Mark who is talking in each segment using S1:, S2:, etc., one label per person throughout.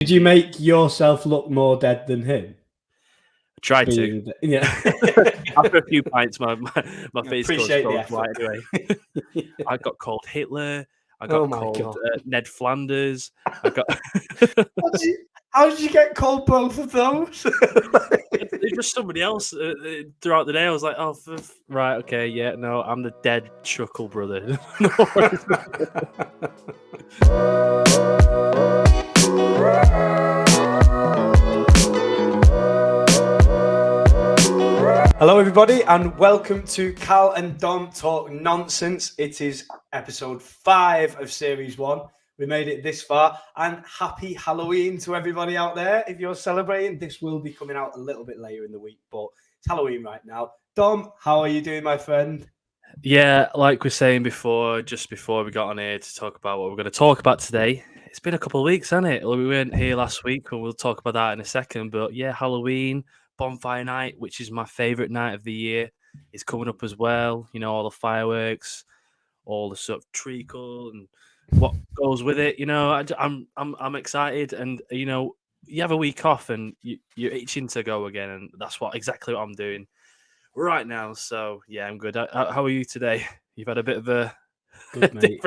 S1: Did you make yourself look more dead than him?
S2: I tried to.
S1: Yeah.
S2: After a few pints, my face goes white anyway. I got called Hitler. I got called Ned Flanders. I got.
S1: How did you get called both of those?
S2: It's just somebody else throughout the day. I was like, oh, right, okay, yeah, no, I'm the dead chuckle brother.
S1: Hello, everybody, and welcome to Cal and Dom Talk Nonsense. It is episode 5 of Series 1. We made it this far, and happy Halloween to everybody out there. If you're celebrating, this will be coming out a little bit later in the week, but it's Halloween right now. Dom, how are you doing, my friend?
S2: Yeah, like we were saying before, just before we got on here to talk about what we're going to talk about today, it's been a couple of weeks, hasn't it? We weren't here last week, and we'll talk about that in a second, but yeah, Halloween, bonfire night, which is my favourite night of the year, is coming up as well. You know, all the fireworks, all the sort of treacle and what goes with it. You know, I'm excited, and you know, you have a week off and you're itching to go again, and that's exactly what I'm doing right now. So yeah, I'm good. How are you today? You've had a bit of a
S1: good, mate.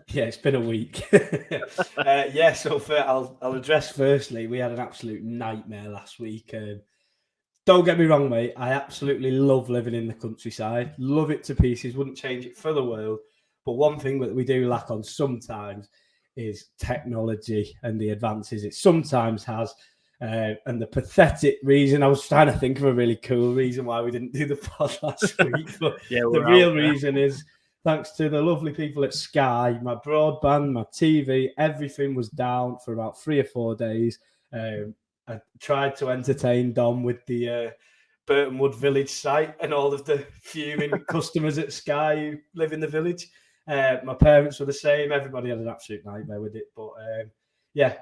S1: It's been a week. So I'll address firstly, we had an absolute nightmare last week. Don't get me wrong, mate. I absolutely love living in the countryside. Love it to pieces. Wouldn't change it for the world. But one thing that we do lack on sometimes is technology and the advances it sometimes has. And the pathetic reason, I was trying to think of a really cool reason why we didn't do the pod last week. But the real reason is thanks to the lovely people at Sky, my broadband, my TV, everything was down for about 3 or 4 days. I tried to entertain Dom with the Burton Wood Village site and all of the fuming customers at Sky who live in the village. My parents were the same. Everybody had an absolute nightmare with it. But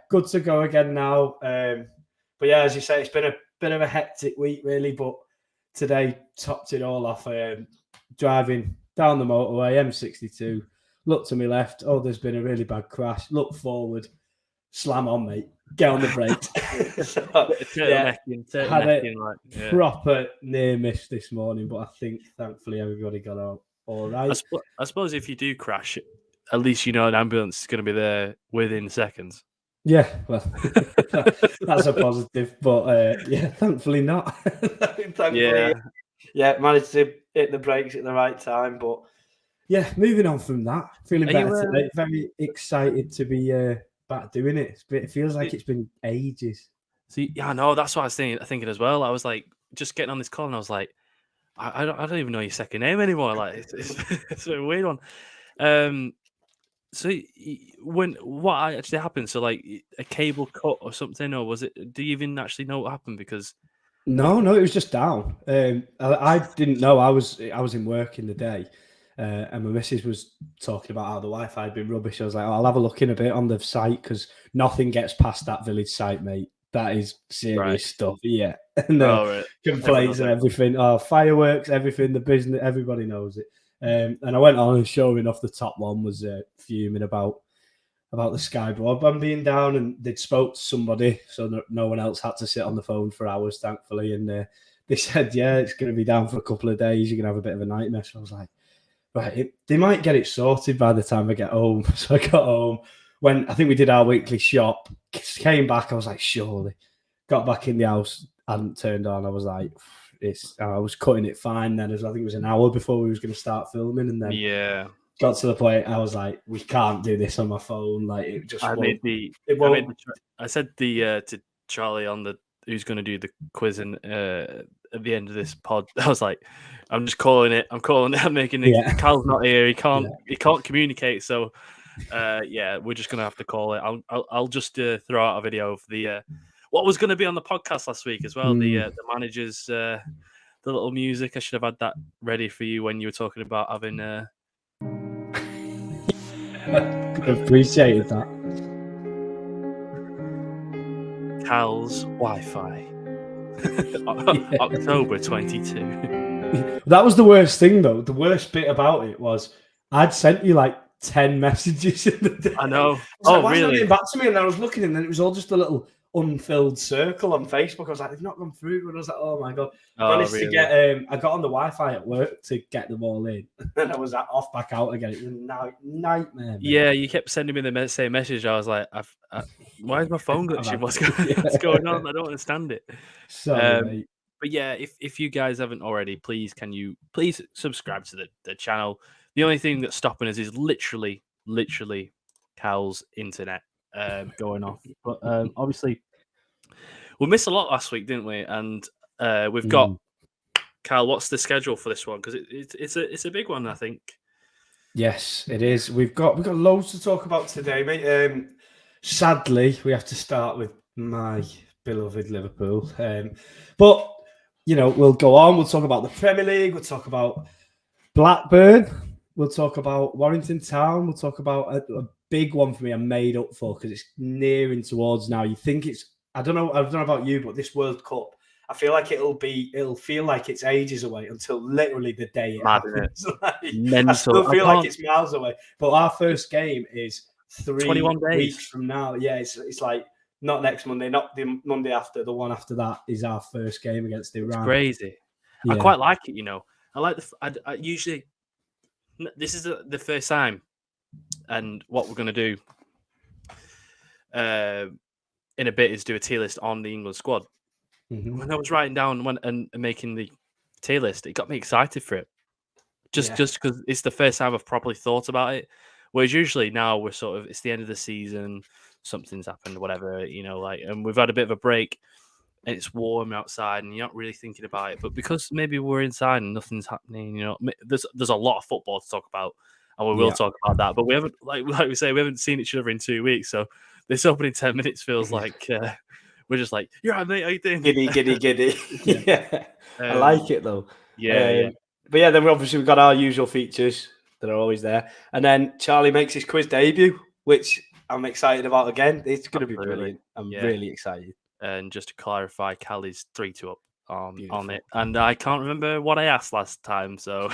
S1: good to go again now. But yeah, as you say, it's been a bit of a hectic week, really. But today topped it all off. Driving down the motorway, M62, look to my left. Oh, there's been a really bad crash. Look forward, slam on, mate. Get on the brakes. Had a proper near miss this morning, but I think thankfully everybody got out all right.
S2: I suppose if you do crash, at least you know an ambulance is going to be there within seconds.
S1: Yeah, well, that's a positive, but thankfully not. Managed to hit the brakes at the right time, but yeah, moving on from that, feeling better today. Very excited to be back doing it. It feels like it's been ages.
S2: See, yeah, no, that's what I was thinking as well. I was like, just getting on this call, and I was like, I don't even know your second name anymore. Like, it's a weird one. So what actually happened? So like a cable cut or something, or was it? Do you even actually know what happened? Because
S1: no, it was just down. I didn't know. I was in work in the day, and my missus was talking about how the Wi-Fi had been rubbish. I was like, I'll have a look in a bit on the site because nothing gets past that village site, mate. That is serious stuff. Yeah, and complaints and everything. Oh, fireworks, everything. The business, everybody knows it. And I went on, and sure enough, the top one was fuming about the Sky broadband being down, and they'd spoke to somebody, so no one else had to sit on the phone for hours, thankfully. And they said, yeah, it's going to be down for a couple of days. You're going to have a bit of a nightmare. So I was like, right, they might get it sorted by the time I get home. So I got home. When I think we did our weekly shop, came back, I was like, surely. Got back in the house, hadn't turned on. I was like, I was cutting it fine then. I think it was an hour before we was going to start filming, and then got to the point I was like, we can't do this on my phone. Like it just. I
S2: said to Charlie who's going to do the quiz and at the end of this pod. I was like, I'm just calling it. I'm making it. Yeah. Cal's not here. He can't communicate. So we're just going to have to call it. I'll just throw out a video of the. What was going to be on the podcast last week as well, the managers, the little music. I should have had that ready for you when you were talking about having.
S1: Appreciated that.
S2: Cal's Wi-Fi. October 22.
S1: That was the worst thing, though. The worst bit about it was I'd sent you like 10 messages in the day.
S2: I know.
S1: Why
S2: Really?
S1: is it not getting back to me? And I was looking, and then it was all just a little unfilled circle on Facebook. I was like, they've not gone through. And I was like, oh my God. Managed to get, I got on the Wi-Fi at work to get them all in. And I was off back out again. It was a nightmare. Mate.
S2: Yeah, you kept sending me the same message. I was like, why is my phone glitching? What's going on? I don't understand it.
S1: Sorry, mate.
S2: But yeah, if you guys haven't already, please subscribe to the channel. The only thing that's stopping us is literally Cal's internet going off. But obviously, we missed a lot last week, didn't we? And we've got Cal. What's the schedule for this one? Because it's a big one, I think.
S1: Yes, it is. We've got loads to talk about today, mate. Sadly, we have to start with my beloved Liverpool. But we'll go on. We'll talk about the Premier League. We'll talk about Blackburn. We'll talk about Warrington Town. We'll talk about a big one for me. I'm made up for because it's nearing towards now. You think it's? I don't know about you, but this World Cup, I feel like it'll feel like it's ages away until literally the day it happens. I still feel like it's miles away. But our first game is 21 weeks from now. Yeah, it's like not next Monday, not the Monday after. The one after that is our first game against Iran.
S2: It's crazy. Yeah. I quite like it. I like I usually this is the first time, and what we're going to do in a bit is do a tier list on the England squad. Mm-hmm. When I was writing down and making the tier list, it got me excited for it. Just because it's the first time I've properly thought about it. Whereas usually now we're sort of, it's the end of the season, something's happened, whatever, and we've had a bit of a break and it's warm outside and you're not really thinking about it. But because maybe we're inside and nothing's happening, there's a lot of football to talk about, and we will talk about that. But we haven't, like we say, we haven't seen each other in 2 weeks. So this opening 10 minutes feels like we're just like, you're right, mate, how you doing?
S1: Giddy. Yeah. I like it though.
S2: Yeah.
S1: But yeah, then we've got our usual features that are always there. And then Charlie makes his quiz debut, which I'm excited about again. It's going to be brilliant. I'm really excited.
S2: And just to clarify, Cal is 3-2 up on it. And I can't remember what I asked last time, so...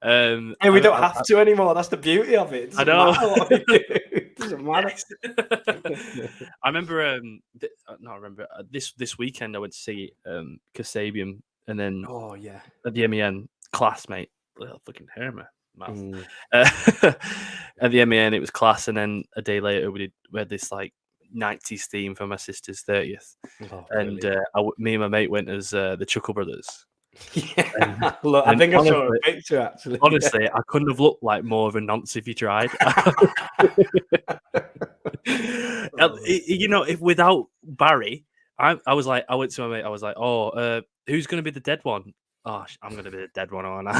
S1: hey, we don't have to anymore. That's the beauty of it.
S2: I know.
S1: It doesn't matter.
S2: I remember, this weekend I went to see Kasabian, and then at the MEN, classmate, fucking hair in my mouth. At the MEN, it was class, and then a day later we had this like 90s theme for my sister's 30th, and me and my mate went as the Chuckle Brothers.
S1: Yeah, look, I think I saw a picture actually.
S2: Honestly, I couldn't have looked like more of a nonce if you tried. If without Barry, I went to my mate. I was like, "Oh, who's going to be the dead one?" Oh, I'm going to be the dead one, aren't I?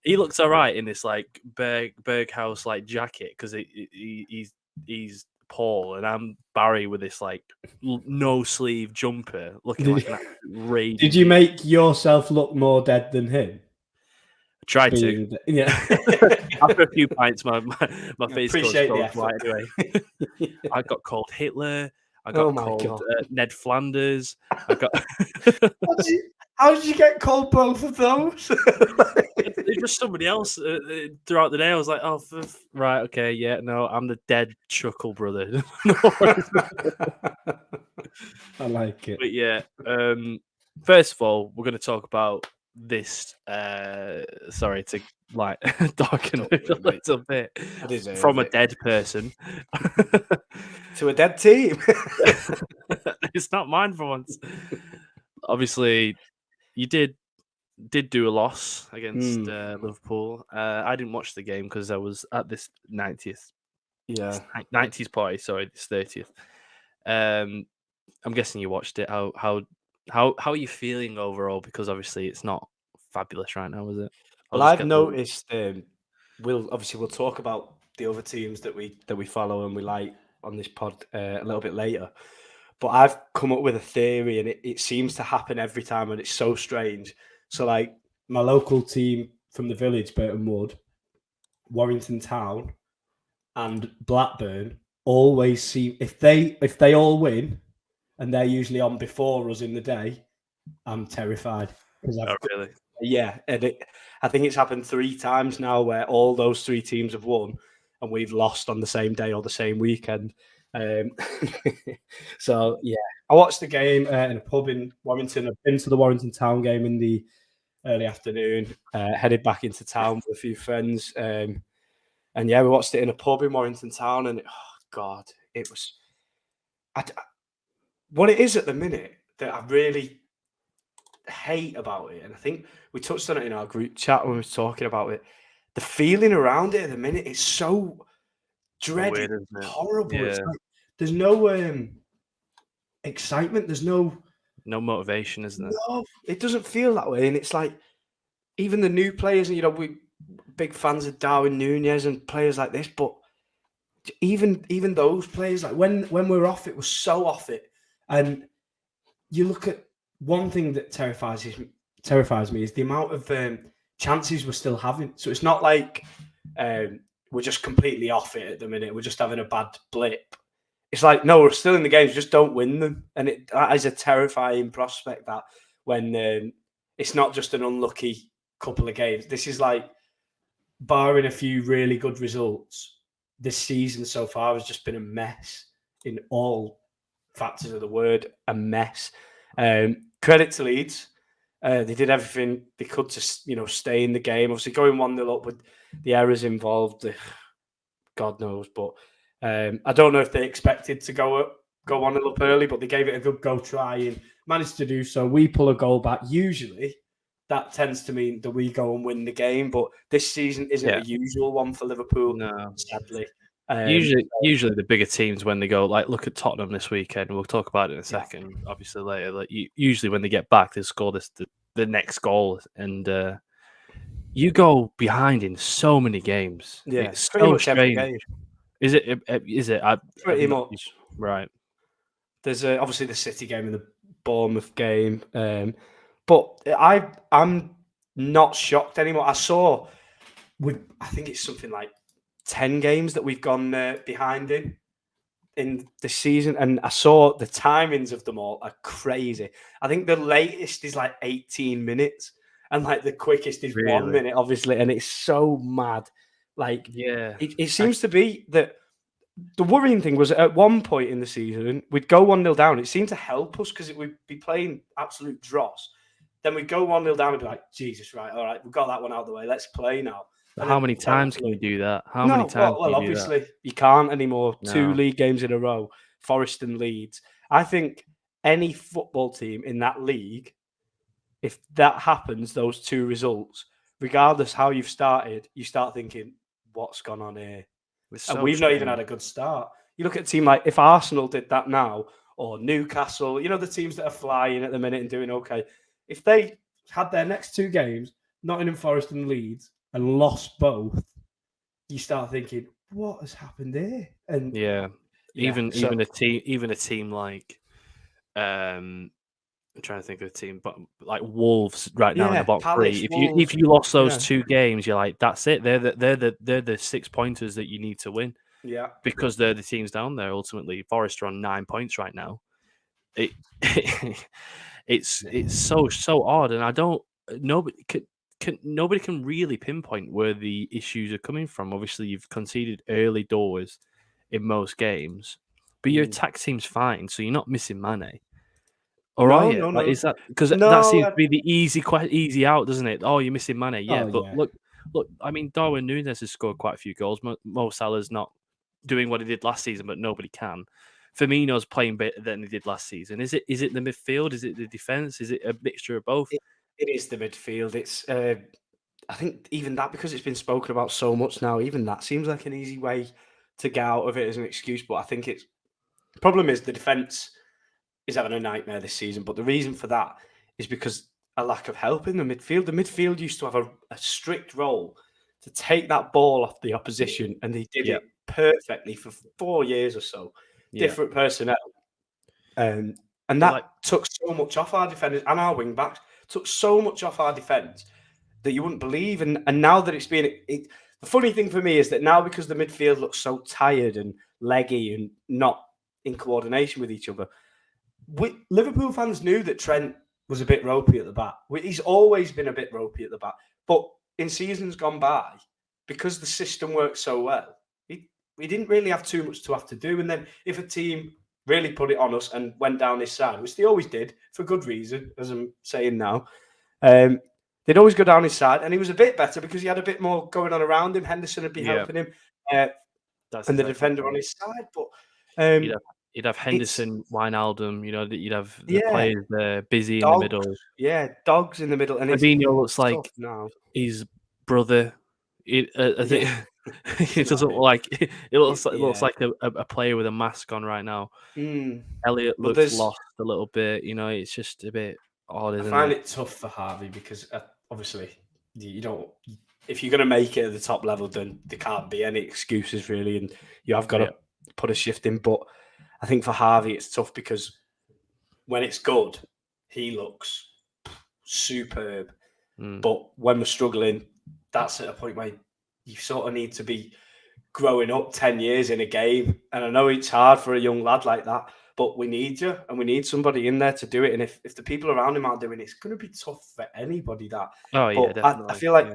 S2: He looks all right in this like Berghaus like jacket because he's Paul, and I'm Barry with this like no sleeve jumper, looking like an rage.
S1: Did you make yourself look more dead than him?
S2: I tried to.
S1: Yeah.
S2: After a few pints, my face goes white anyway. I got called Hitler. I got called Ned Flanders. I got.
S1: How did you get called both of those?
S2: It's just somebody else throughout the day. I was like, oh, right, okay, yeah, no, I'm the dead Chuckle brother.
S1: I like it.
S2: But yeah, first of all, we're going to talk about this. Sorry to like darken it a little bit from a dead person
S1: to a dead team.
S2: It's not mine for once. Obviously, you did do a loss against Liverpool. I didn't watch the game because I was at this 90th party. Sorry, this 30th. I'm guessing you watched it. How are you feeling overall? Because obviously it's not fabulous right now, is it?
S1: Well, I've noticed. We'll talk about the other teams that we follow and we like on this pod a little bit later. But I've come up with a theory, and it seems to happen every time, and it's so strange. So, like, my local team from the village, Burton Wood, Warrington Town, and Blackburn always seem, if they all win, and they're usually on before us in the day, I'm terrified.
S2: Really?
S1: Yeah, and I think it's happened 3 times now where all those 3 teams have won and we've lost on the same day or the same weekend. Um, so, yeah, I watched the game in a pub in Warrington. I've been to the Warrington Town game in the early afternoon, headed back into town with a few friends. And, yeah, we watched it in a pub in Warrington Town, and, oh, God, it was... what it is at the minute that I really hate about it, and I think we touched on it in our group chat when we were talking about it. The feeling around it at the minute is so dreaded,
S2: Weird, isn't it?
S1: horrible. It's
S2: Yeah.
S1: like there's no excitement. There's no
S2: motivation, isn't it?
S1: no. It doesn't feel that way, and it's like even the new players. You know, we big fans of Darwin Núñez and players like this, but even those players, like when we're off, it was so off it, and you look at one thing that terrifies me is the amount of chances we're still having. So it's not like we're just completely off it at the minute. We're just having a bad blip. It's like, no, we're still in the games, just don't win them. And that is a terrifying prospect, that when it's not just an unlucky couple of games. This is like, barring a few really good results, this season so far has just been a mess in all factors of the word, a mess. Credit to Leeds. They did everything they could to, stay in the game. Obviously, going 1-0 up with the errors involved, God knows. But I don't know if they expected to go 1-0 up early, but they gave it a good go try and managed to do so. We pull a goal back. Usually, that tends to mean that we go and win the game. But this season isn't a usual one for Liverpool, sadly.
S2: Usually the bigger teams, when they go, like, look at Tottenham this weekend. We'll talk about it in a second, obviously later. Like, usually when they get back, they score the next goal, and you go behind in so many games.
S1: Yeah,
S2: it's
S1: pretty
S2: so
S1: much every
S2: strange.
S1: game.
S2: Is it?
S1: Pretty much.
S2: Right.
S1: There's obviously the City game and the Bournemouth game, but I'm not shocked anymore. I saw, I think it's something like 10 games that we've gone behind in this season, and I saw the timings of them all are crazy. I think the latest is like 18 minutes, and like the quickest is 1 minute, obviously, and it's so mad. Like, it seems to be that the worrying thing was at one point in the season, we'd go 1-0 down. It seemed to help us because we'd be playing absolute dross. Then we'd go 1-0 down and be like, Jesus, right, all right, we've got that one out of the way. Let's play now.
S2: And how many times can you do that? How many times?
S1: Well, obviously you can't anymore. No. 2 league games in a row, Forest and Leeds. I think any football team in that league, if that happens, those 2 results, regardless how you've started, you start thinking, what's gone on here? And we've not even had a good start. You look at a team like, if Arsenal did that now, or Newcastle, the teams that are flying at the minute and doing okay, if they had their next 2 games, Nottingham Forest and Leeds, and lost both, you start thinking, what has happened here? And
S2: even a team like I'm trying to think of a team, but like Wolves right now in the bottom 3. If you lost those 2 games, you're like, that's it. They're the 6 pointers that you need to win.
S1: Yeah,
S2: because they're the teams down there. Ultimately, Forest are on 9 points right now. It's so odd, and nobody can really pinpoint where the issues are coming from. Obviously, you've conceded early doors in most games, but your attack team's fine, so you're not missing Mane. Or are you?
S1: No.
S2: Is that because that seems to be the easy out, doesn't it? Oh, you're missing Mane, but look. I mean, Darwin Núñez has scored quite a few goals. Mo Salah's not doing what he did last season, but nobody can. Firmino's playing better than he did last season. Is it the midfield? Is it the defense? Is it a mixture of both?
S1: It is the midfield. It's I think even that, because it's been spoken about so much now, even that seems like an easy way to get out of it as an excuse. But I think the problem is the defense is having a nightmare this season. But the reason for that is because a lack of help in the midfield. The midfield used to have a strict role to take that ball off the opposition, and they did it perfectly for 4 years or so. Different personnel. And that took so much off our defenders and our wing backs, took so much off our defence that you wouldn't believe. And now that it's been... the funny thing for me is that now, because the midfield looks so tired and leggy and not in coordination with each other, Liverpool fans knew that Trent was a bit ropey at the back. He's always been a bit ropey at the back. But in seasons gone by, because the system works so well, we didn't really have too much to have to do. And then if a team really put it on us and went down his side, which they always did for good reason, as I'm saying now, they'd always go down his side. And he was a bit better because he had a bit more going on around him. Henderson would be helping him. And the defender on his side. But
S2: you'd have Henderson, Wijnaldum, you'd have the players there busy in the middle.
S1: Yeah, dogs in the middle. And
S2: Fabinho looks like his brother. It doesn't look like it looks like a player with a mask on right now. Elliot looks lost a little bit. It's just a bit odd. Isn't
S1: I find it tough for Harvey because obviously you don't. If you're going to make it at the top level, then there can't be any excuses really, and you have got to put a shift in. But I think for Harvey, it's tough because when it's good, he looks superb. But when we're struggling, that's at a point where you sort of need to be growing up 10 years in a game. And I know it's hard for a young lad like that, but we need you and we need somebody in there to do it. And if the people around him aren't doing it, it's going to be tough for anybody that.
S2: Oh, yeah, definitely.
S1: I feel like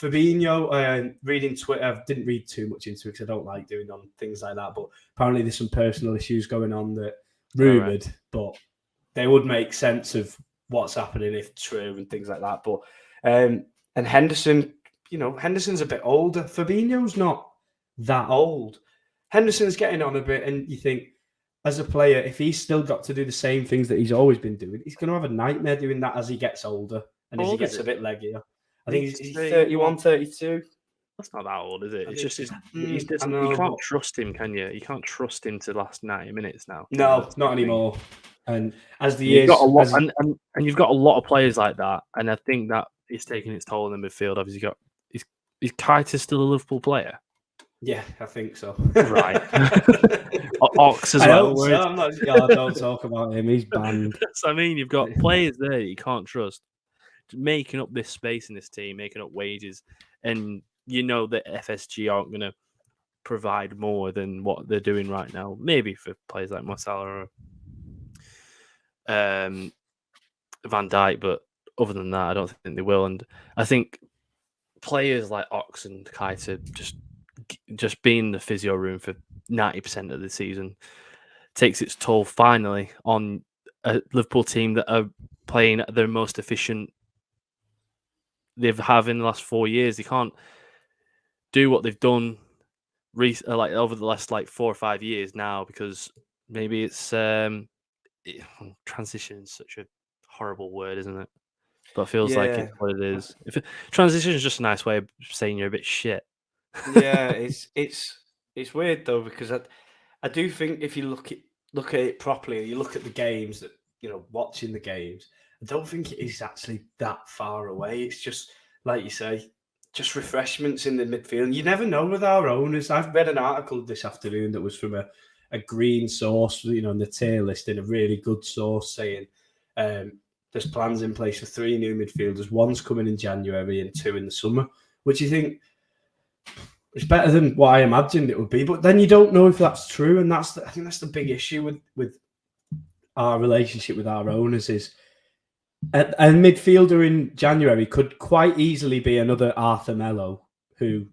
S1: Fabinho, reading Twitter, I didn't read too much into it because I don't like doing on things like that. But apparently there's some personal issues going on that rumoured, but they would make sense of what's happening if true and things like that. But and Henderson, Henderson's a bit older. Fabinho's not that old. Henderson's getting on a bit, and you think, as a player, if he's still got to do the same things that he's always been doing, he's going to have a nightmare doing that as he gets older and as he gets a bit leggier. I think he's 31, 32.
S2: That's not that old, is it? It's just you can't trust him, can you? You can't trust him to last 90 minutes now.
S1: No, not anymore. And as the
S2: years, and you've got a lot of players like that, and I think that it's taking its toll in the midfield. Obviously, is Qatar still a Liverpool player?
S1: Yeah, I think so.
S2: Right. Ox as well.
S1: Don't talk about him. He's banned.
S2: So, I mean, you've got players there you can't trust, making up this space in this team, making up wages, and that FSG aren't going to provide more than what they're doing right now. Maybe for players like Marcelo or Van Dijk, but other than that, I don't think they will. And I think players like Ox and Keita just being in the physio room for 90% of the season takes its toll finally on a Liverpool team that are playing at their most efficient they've have in the last 4 years. They can't do what they've done over the last 4 or 5 years now because maybe it's transition is such a horrible word, isn't it? But it feels like it's what it is. Transition is just a nice way of saying you're a bit shit.
S1: Yeah, it's weird though because I do think if you look at it properly, you look at the games that watching the games, I don't think it is actually that far away. It's just like you say, just refreshments in the midfield. You never know with our owners. I've read an article this afternoon that was from a green source, in the tier list, in a really good source saying there's plans in place for 3 new midfielders. 1's coming in January and 2 in the summer, which you think it's better than what I imagined it would be. But then you don't know if that's true, and I think that's the big issue with our relationship with our owners is a midfielder in January could quite easily be another Arthur Melo who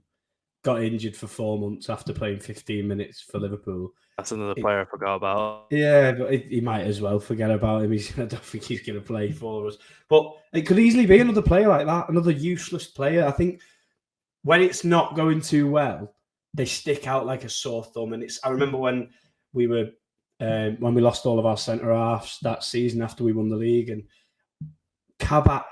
S1: got injured for 4 months after playing 15 minutes for Liverpool.
S2: That's another player I forgot about.
S1: Yeah, but he might as well forget about him. I don't think he's going to play for us. But it could easily be another player like that, another useless player. I think when it's not going too well, they stick out like a sore thumb. And I remember when we lost all of our centre halves that season after we won the league, and Kabak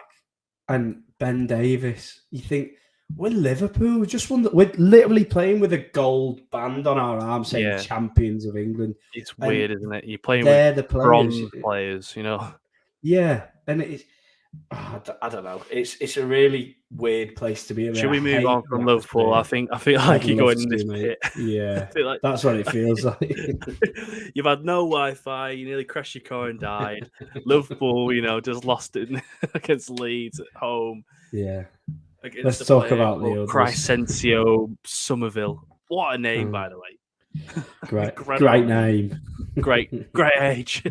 S1: and Ben Davis. You think, we're Liverpool. We just won. We're literally playing with a gold band on our arm saying champions of England.
S2: It's weird, isn't it? You're playing with the bronze players,
S1: Yeah, and it's I don't know. It's a really weird place to be.
S2: Should we move on from Liverpool? I feel like you're going in this pit.
S1: Yeah, that's what it feels like.
S2: You've had no Wi-Fi. You nearly crashed your car and died. Liverpool, just lost it against Leeds at home.
S1: Yeah. Let's talk about the others.
S2: Crescencio Somerville. What a name, by the way.
S1: Great name.
S2: Great age.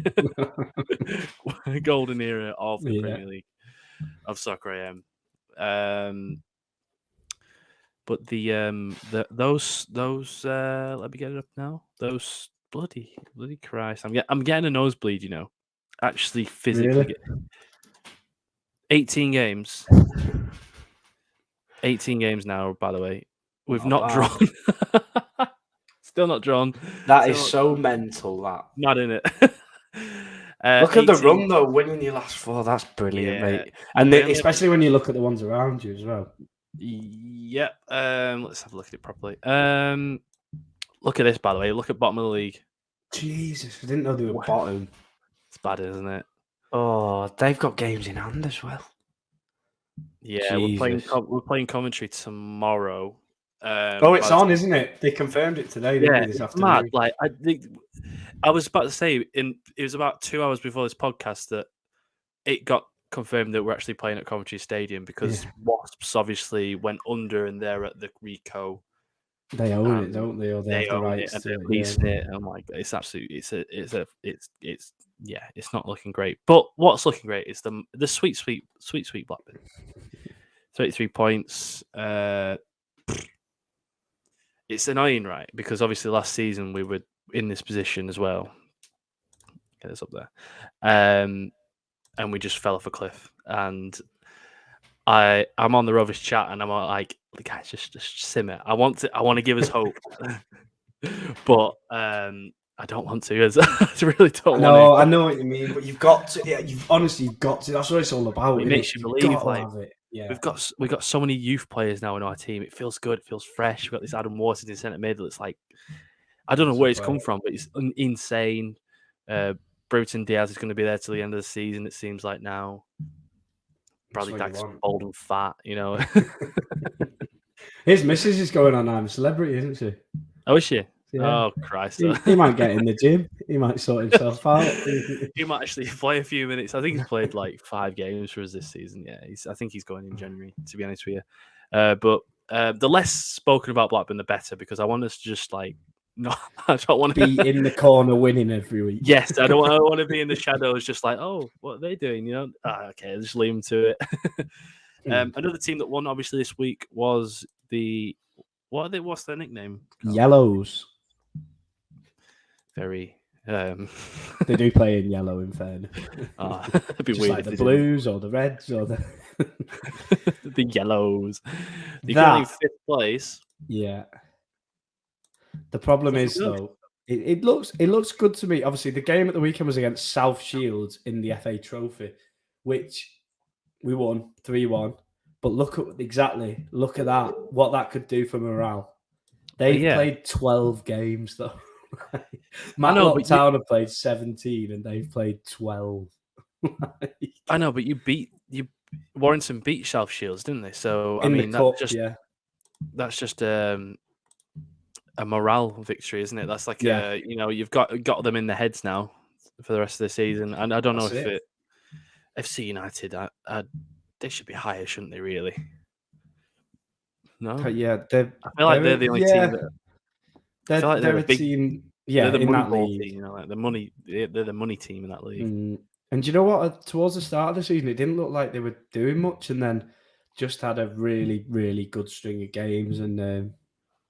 S2: Golden era of the Premier League of soccer AM. But those let me get it up now. Those bloody Christ! I'm getting a nosebleed. Actually physically
S1: Really?
S2: get 18 games. 18 games now. By the way, we've not drawn. Still not drawn.
S1: That is so mental. That
S2: not in it.
S1: Look at the run though, winning your last 4. That's brilliant, mate. And especially when you look at the ones around you as well.
S2: Yep. Let's have a look at it properly. Look at this, by the way. Look at bottom of the league.
S1: Jesus, I didn't know they were bottom.
S2: It's bad, isn't it?
S1: Oh, they've got games in hand as well.
S2: Yeah, we're playing commentary tomorrow.
S1: It's on, isn't it? They confirmed it today.
S2: Yeah,
S1: this
S2: it's
S1: afternoon.
S2: mad. Like I was about to say, it was about 2 hours before this podcast that it got confirmed that we're actually playing at Coventry Stadium because Wasps obviously went under and they're at the Rico.
S1: They own it, don't they? Or they have the rights
S2: and
S1: to
S2: they're leasing it. Oh my god, it's absolutely it's not looking great. But what's looking great is the sweet Blackburn. 33 points. It's annoying, right? Because obviously last season we were in this position as well. Get us up there. And we just fell off a cliff. And I'm on the Rovers chat and I'm like, guys, just simmer. I want to give us hope. But I don't want to. I really don't want to.
S1: No, I know what you mean, but you've got to. Yeah, you've honestly got to. That's what it's all about.
S2: It makes you believe.
S1: Have it. Yeah.
S2: We've got so many youth players now in our team. It feels good. It feels fresh. We've got this Adam Waters in centre middle. It's like I don't know where it's come from, but it's insane. Bruton Diaz is going to be there till the end of the season. It seems like now. Bradley Dack's old and fat.
S1: His missus is going on I'm a Celebrity, isn't she?
S2: Oh, is she?
S1: Yeah.
S2: Oh, Christ.
S1: He might get in the gym. He might sort himself out.
S2: He might actually play a few minutes. I think he's played like 5 games for us this season. Yeah, I think he's going in January, to be honest with you. But the less spoken about Blackburn, the better, because I want us to just like, no, I don't want to
S1: be in the corner winning every week.
S2: Yes, I want to be in the shadows, just like, oh, what are they doing? Okay, just leave them to it. Another team that won, obviously, this week was what's their nickname?
S1: Yellows.
S2: Very.
S1: They do play in yellow, in fairness.
S2: It'd be weird.
S1: Like the Blues or the Reds or the
S2: the Yellows. They're currently 5th place.
S1: Yeah. The problem is though, it looks good to me. Obviously, the game at the weekend was against South Shields in the FA Trophy, which we won 3-1. But look at that, what that could do for morale. They've played 12 games though. Matlock Town have played 17 and they've played 12.
S2: I know, but Warrington beat South Shields, didn't they? So
S1: in the cup,
S2: that's just a morale victory, isn't it? That's like you've got them in the heads now for the rest of the season, and I don't know if FC United, they should be higher, shouldn't they? Really? No.
S1: Yeah,
S2: I feel like they're the only team that.
S1: They're a team. Yeah,
S2: they're the
S1: in
S2: money
S1: that
S2: ball
S1: league.
S2: team, like the money. They're the money team in that league.
S1: And you know what? Towards the start of the season, it didn't look like they were doing much, and then just had a really, really good string of games. And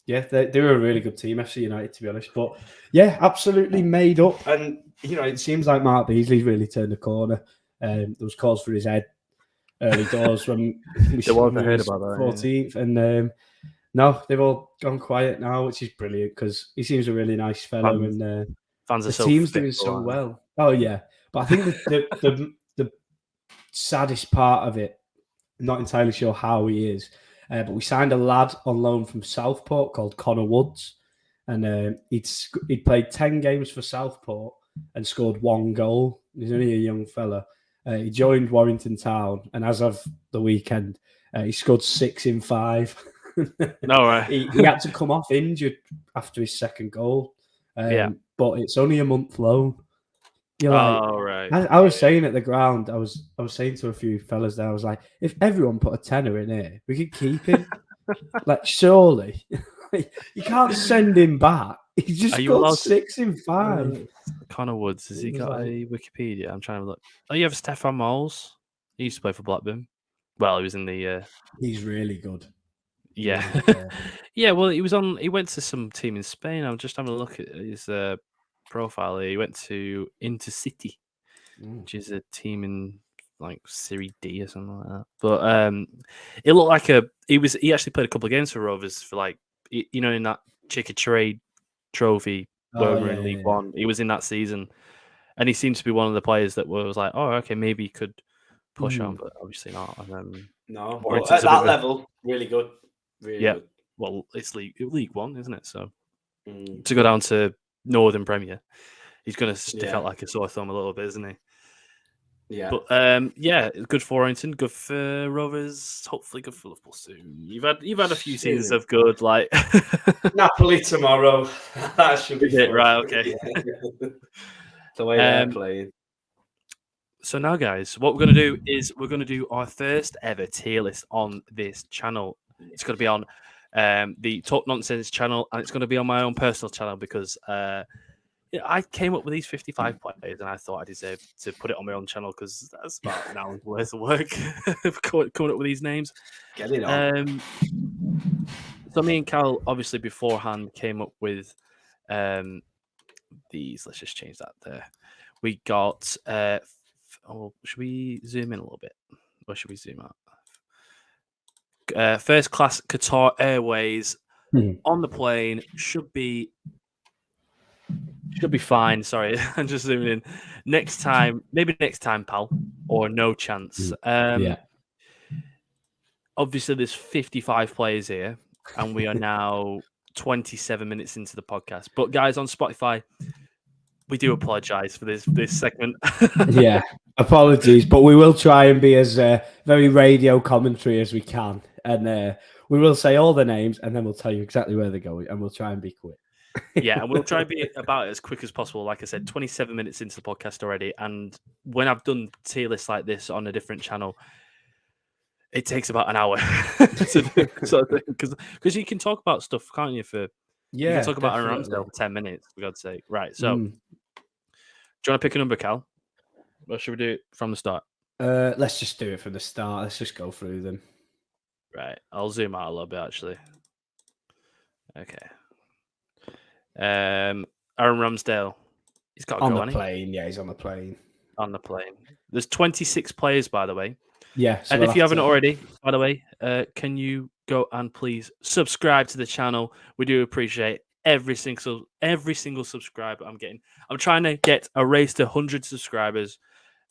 S1: they were a really good team, FC United, to be honest. But yeah, absolutely made up. And it seems like Mark Beasley's really turned the corner. There was calls for his head early doors when we
S2: heard about that
S1: 14th, and no, they've all gone quiet now, which is brilliant because he seems a really nice fellow, and
S2: fans are
S1: the team's doing so well. Oh yeah, but I think the saddest part of it, I'm not entirely sure how he is, but we signed a lad on loan from Southport called Connor Woods, and he'd played 10 games for Southport and scored 1 goal. He's only a young fella. He joined Warrington Town, and as of the weekend, he scored 6 in 5.
S2: No, right.
S1: he had to come off injured after his 2nd goal. But it's only a month loan. You're
S2: right.
S1: I was saying at the ground, I was saying to a few fellas there, I was like, if everyone put a tenner in here, we could keep him. Like, surely. You can't send him back. He just
S2: Are you
S1: scored
S2: allowed to-
S1: 6 in 5.
S2: Connor Woods, has he
S1: It was
S2: got
S1: like-
S2: a Wikipedia? I'm trying to look. Oh, you have Stefan Moles. He used to play for Blackburn. Well, he was in the
S1: He's really good.
S2: yeah.
S1: Yeah.
S2: Yeah, well, he went to some team in Spain. I was just having a look at his profile. He went to Intercity, which is a team in like Serie D or something like that. But it looked like he actually played a couple of games for Rovers for like in that Chickatrade trophy where we were in League One. He was in that season, and he seemed to be one of the players that was like, oh, okay, maybe he could push on, but obviously not. And then
S1: No,
S2: Warrington's
S1: but at
S2: a bit
S1: that
S2: of a-
S1: level, really good. Really
S2: Yeah.
S1: good.
S2: well, it's League One, isn't it? So to go down to Northern Premier, he's going to stick out like a sore thumb a little bit, isn't he?
S1: Yeah.
S2: But yeah, good for Warrington, good for Rovers. Hopefully, good for Liverpool soon. You've had a few seasons of good, like
S1: Napoli tomorrow. That should be
S2: Is it?
S1: fun.
S2: Right, okay.
S1: The way they're playing.
S2: So now, guys, what we're going to do is we're going to do our first ever tier list on this channel. It's going to be on the Talk Nonsense channel, and it's going to be on my own personal channel because I came up with these 55 players, and I thought I deserved to put it on my own channel because that's about an hour's worth of work coming up with these names.
S1: Get it on.
S2: So me and Cal, obviously beforehand, came up with these. Let's just change that there. We got. Should we zoom in a little bit, or should we zoom out? First class Qatar Airways on the plane should be fine. Sorry, I'm just zooming in. Maybe next time, pal, or no chance. Obviously, there's 55 players here, and we are now 27 minutes into the podcast. But guys on Spotify, we do apologise for this segment.
S1: Yeah, apologies, but we will try and be as very radio commentary as we can, and we will say all the names, and then we'll tell you exactly where they're going, and we'll try and be quick.
S2: Yeah, and we'll try and be about it as quick as possible. Like I said, 27 minutes into the podcast already, and when I've done tier lists like this on a different channel, it takes about an hour to do because you can talk about stuff, can't you? You can talk about Aaron Ramsdale for 10 minutes, for God's sake. Right, so do you want to pick a number, Cal? Or should we do it from the start?
S1: Let's just do it from the start. Let's just go through them.
S2: Right, I'll zoom out a little bit, actually. Okay. Aaron Ramsdale. He's got to
S1: on
S2: go,
S1: the
S2: hasn't
S1: plane. Yeah, he's on the plane.
S2: On the plane. There's 26 players, by the way.
S1: Yeah.
S2: So and if you haven't already, by the way, can you go and please subscribe to the channel? We do appreciate every single subscriber I'm getting. I'm trying to get a race to 100 subscribers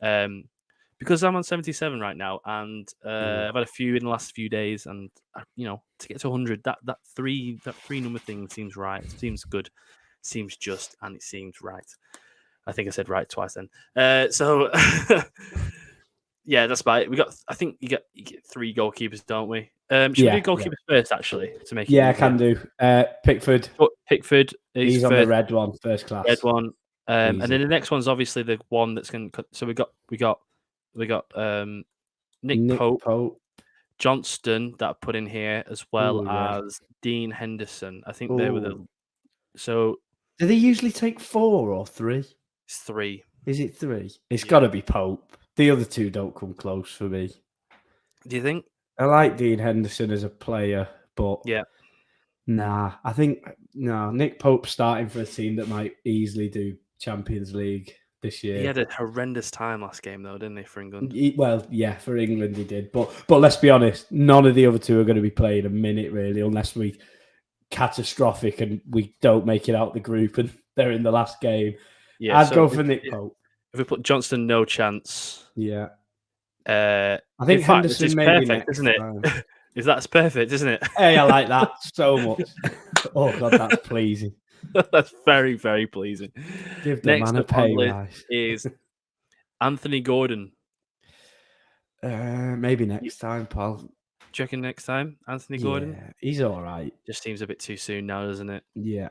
S2: because I'm on 77 right now, and I've had a few in the last few days, and to get to 100, that three number thing seems right. It seems good, seems just, and it seems right. I think I said right twice then. So. Yeah, that's about it. I think you get 3 goalkeepers, don't we? Should we do goalkeepers first, actually, to make it
S1: easier? I can do. Pickford.
S2: Pickford.
S1: He's on the red one, first class.
S2: Red one. And then the next one's obviously the one that's going to. So we got Nick Pope, Johnston that I put in here, as well as Dean Henderson. I think they were the. So.
S1: Do they usually take 4 or 3?
S2: It's 3.
S1: Is it 3? It's got to be Pope. The other 2 don't come close for me.
S2: Do you think?
S1: I like Dean Henderson as a player, but I think Nick Pope starting for a team that might easily do Champions League this year.
S2: He had a horrendous time last game, though, didn't he, for England?
S1: For England he did. But let's be honest, none of the other 2 are going to be playing a minute, really, unless we catastrophic and we don't make it out the group and they're in the last game. Yeah, I'd go for Nick Pope.
S2: If we put Johnston, no chance.
S1: Yeah.
S2: I
S1: think Henderson
S2: is
S1: maybe
S2: perfect, isn't it? That's perfect, isn't it?
S1: Hey, I like that so much. Oh God, that's pleasing.
S2: That's very, very pleasing.
S1: Give the man a pay rise.
S2: Is Anthony Gordon.
S1: Maybe next time, pal.
S2: Do you reckon next time, Anthony Gordon?
S1: Yeah, he's all right.
S2: Just seems a bit too soon now, doesn't it?
S1: Yeah.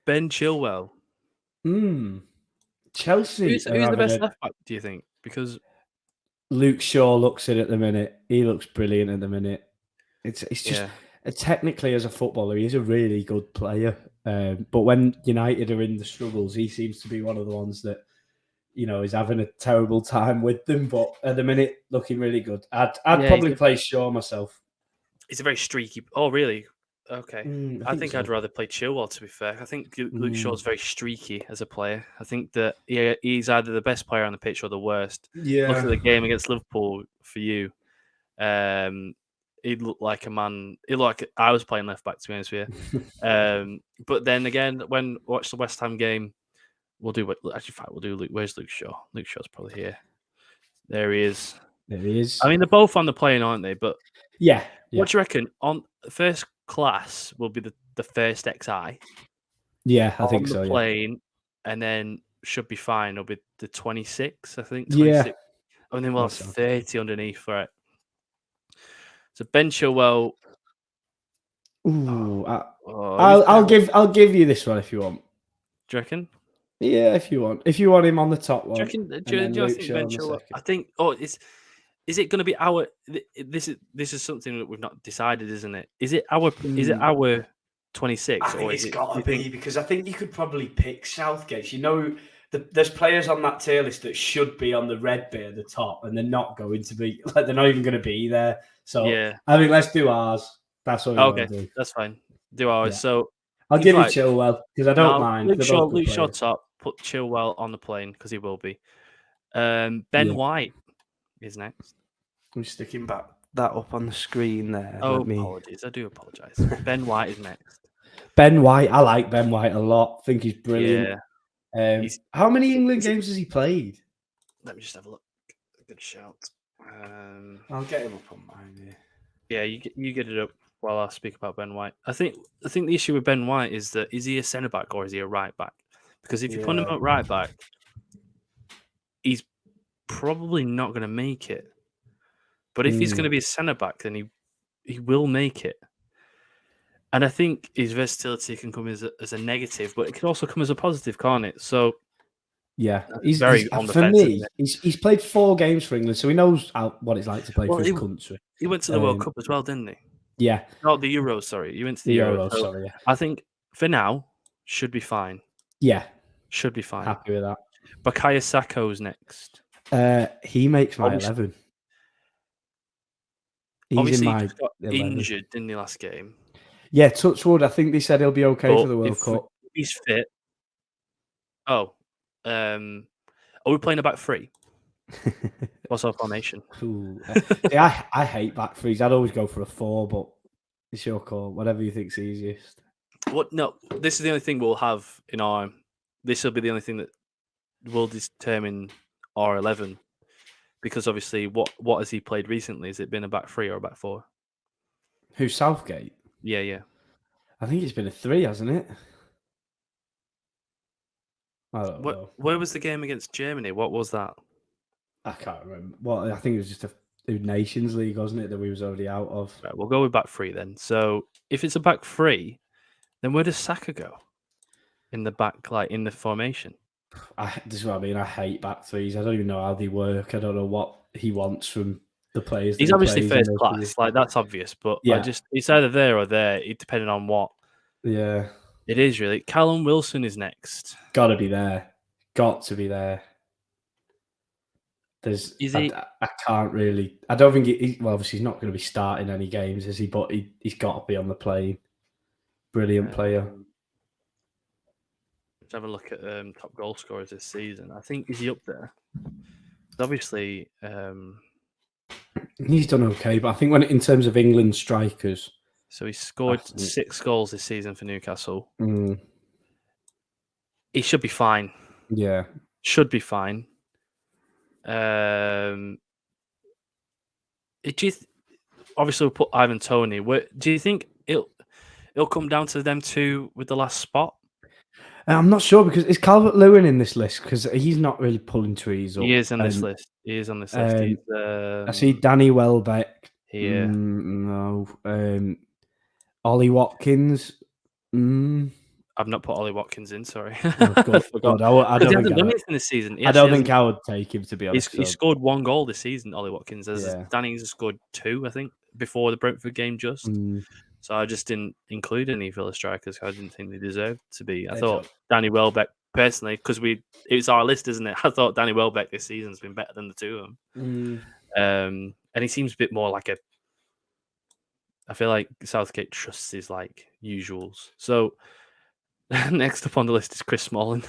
S2: Ben Chilwell.
S1: Chelsea.
S2: Who's the best left back, do you think? Because
S1: Luke Shaw looks it at the minute. He looks brilliant at the minute. It's just technically as a footballer, he's a really good player. But when United are in the struggles, he seems to be one of the ones that is having a terrible time with them. But at the minute, looking really good. I'd probably play Shaw myself.
S2: He's a very streaky. Oh, really? Okay. I think
S1: so.
S2: I'd rather play Chilwell, to be fair. I think Luke Shaw's very streaky as a player. I think that he's either the best player on the pitch or the worst.
S1: Yeah.
S2: Look at the game against Liverpool for you. He looked like a man. He looked like I was playing left back, to be honest with you. But then again, when watch the West Ham game, we'll do. Luke. Where's Luke Shaw? Luke Shaw's probably here. There he is.
S1: There he is.
S2: I mean, they're both on the plane, aren't they? But
S1: yeah.
S2: What do you reckon? On first class will be the first XI.
S1: Yeah, I think so.
S2: On the plane, and then should be fine. It'll be the 26, I think.
S1: 26.
S2: Yeah. And then we'll have 30 underneath for it. So Ben Chilwell.
S1: Ooh, I'll give you this one if you want.
S2: Do you reckon?
S1: Yeah, if you want. If you want him on the top one.
S2: Do you think Ben Chilwell? I think. Is it going to be our? This is something that we've not decided, isn't it? Is it our? Is it our 26?
S1: I think it's got to be because I think you could probably pick Southgate. There's players on that tier list that should be on the red bit at the top, and they're not going to be. Like they're not even going to be there. So yeah. I think let's do ours. That's what we want to do.
S2: That's fine. Do ours. Yeah. So
S1: I'll give you Chilwell because I don't mind.
S2: Luke Shaw top. Put Chilwell on the plane because he will be. Ben White is next.
S1: I'm sticking that up on the screen there.
S2: Apologies. I do apologise. Ben White is next.
S1: Ben White. I like Ben White a lot. I think he's brilliant. Yeah. How many England games has he played?
S2: Let me just have a look. Good shout.
S1: I'll get him up on mine here.
S2: Yeah, you get it up while I speak about Ben White. I think the issue with Ben White is that is he a centre back or is he a right back? Because if you put him at right back, he's probably not going to make it. But if he's going to be a centre back, then he will make it. And I think his versatility can come as a negative, but it can also come as a positive, can't it? So
S1: yeah, he's on the fence. For me, he's played 4 games for England, so he knows what it's like to play for his country.
S2: He went to the World Cup as well, didn't he?
S1: Yeah.
S2: Not the Euros, sorry. He went to the Euros. So yeah. I think for now, should be fine.
S1: Yeah.
S2: Should be fine.
S1: Happy with that.
S2: Bukayo Saka's next.
S1: He makes my 11.
S2: Obviously, he just got injured in the last game.
S1: Yeah, touch wood. I think they said he'll be okay for the World Cup.
S2: If he's fit. Oh. Are we playing a back three? What's our formation?
S1: I hate back threes. I'd always go for a 4, but it's your call. Whatever you think's easiest.
S2: What? No, this is the only thing we'll have in our. This will be the only thing that will determine our 11, because obviously, what has he played recently? Has it been a back 3 or a back 4?
S1: Who's Southgate?
S2: Yeah.
S1: I think it's been a 3, hasn't it? I don't know.
S2: Where was the game against Germany? What was that?
S1: I can't remember. Well, I think it was just a Nations League, wasn't it, that we was already out of?
S2: Right, we'll go with back 3 then. So if it's a back 3, then where does Saka go? In the back, like in the formation?
S1: This is what I mean. I hate back 3s. I don't even know how they work. I don't know what he wants from the players.
S2: He's obviously first class. Like, that's obvious. But yeah, it's either there or there, depending on what.
S1: Yeah.
S2: It is really. Callum Wilson is next.
S1: Got to be there. Got to be there. I can't really. I don't think well, obviously he's not going to be starting any games, is he? But he's got to be on the plane. Brilliant player.
S2: Let's have a look at top goal scorers this season. I think is he up there? Obviously,
S1: he's done okay, but I think in terms of England strikers,
S2: so he scored 6 goals this season for Newcastle. He should be fine.
S1: Yeah,
S2: should be fine. Obviously, we'll put Ivan Toney. Do you think it'll come down to them two with the last spot?
S1: I'm not sure, because is Calvert-Lewin in this list? Because he's not really pulling trees up.
S2: He is on this list. He is on this list.
S1: I see Danny Welbeck.
S2: Here.
S1: No. Ollie Watkins.
S2: I've not put Ollie Watkins in, sorry.
S1: God, I don't think
S2: anything this season.
S1: I don't think I would take him, to be honest.
S2: He scored 1 goal this season, Ollie Watkins. Danny's scored 2, I think, before the Brentford game just. So I just didn't include any Villa strikers. I didn't think they deserved to be. I
S1: They're
S2: thought
S1: joke.
S2: Danny Welbeck, personally, because it's our list, isn't it? I thought Danny Welbeck this season's been better than the two of them. And he seems a bit more like I feel like Southgate trusts his like usuals. So next up on the list is Chris Smalling.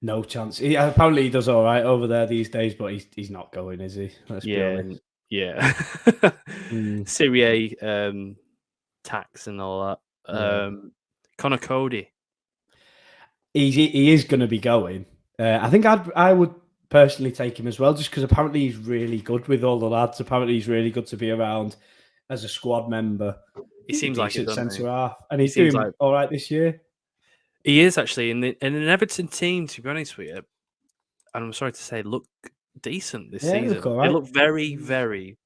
S1: No chance. Apparently he does all right over there these days, but he's not going, is he? Let's be honest.
S2: Yeah. Serie A tax and all that. Connor Cody.
S1: He is going to be going. I think I would personally take him as well, just because apparently he's really good with all the lads. Apparently he's really good to be around as a squad member.
S2: He seems like it, doesn't he?
S1: Centre half, and he's doing like all right this year.
S2: He is actually in an Everton team. To be honest with you, and I'm sorry to say, look decent this season. They look very, very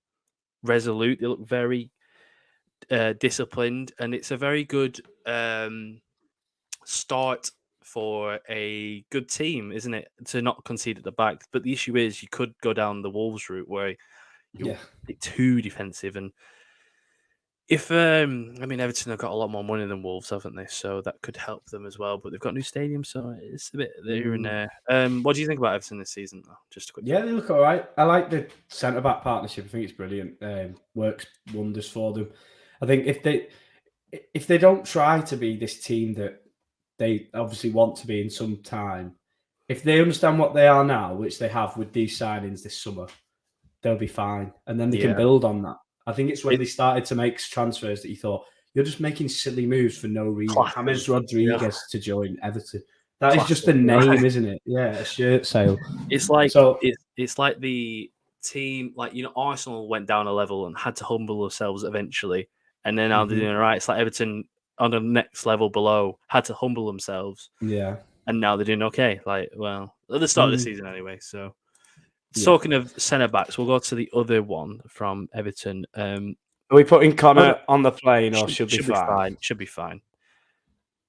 S2: resolute. They look very disciplined, and it's a very good start for a good team, isn't it? To not concede at the back. But the issue is you could go down the Wolves route where you're too defensive. And if Everton have got a lot more money than Wolves, haven't they? So that could help them as well. But they've got a new stadium, so it's a bit there and there. What do you think about Everton this season, though? Just quickly.
S1: Yeah, they look all right. I like the centre back partnership. I think it's brilliant. Works wonders for them. I think if they don't try to be this team that they obviously want to be in some time, if they understand what they are now, which they have with these signings this summer, they'll be fine, and then they can build on that. I think it's when they started to make transfers that you thought, you're just making silly moves for no reason. James Rodriguez to join Everton. That is just a name, isn't it? Yeah, a shirt sale.
S2: It's like it's like the team, like Arsenal went down a level and had to humble themselves eventually, and then now they're doing all right. It's like Everton on the next level below had to humble themselves.
S1: Yeah.
S2: And now they're doing okay. Like, well, at the start of the season anyway. So talking of centre backs, we'll go to the other one from Everton.
S1: Are we putting Connor on the plane or should be fine?
S2: Should be fine.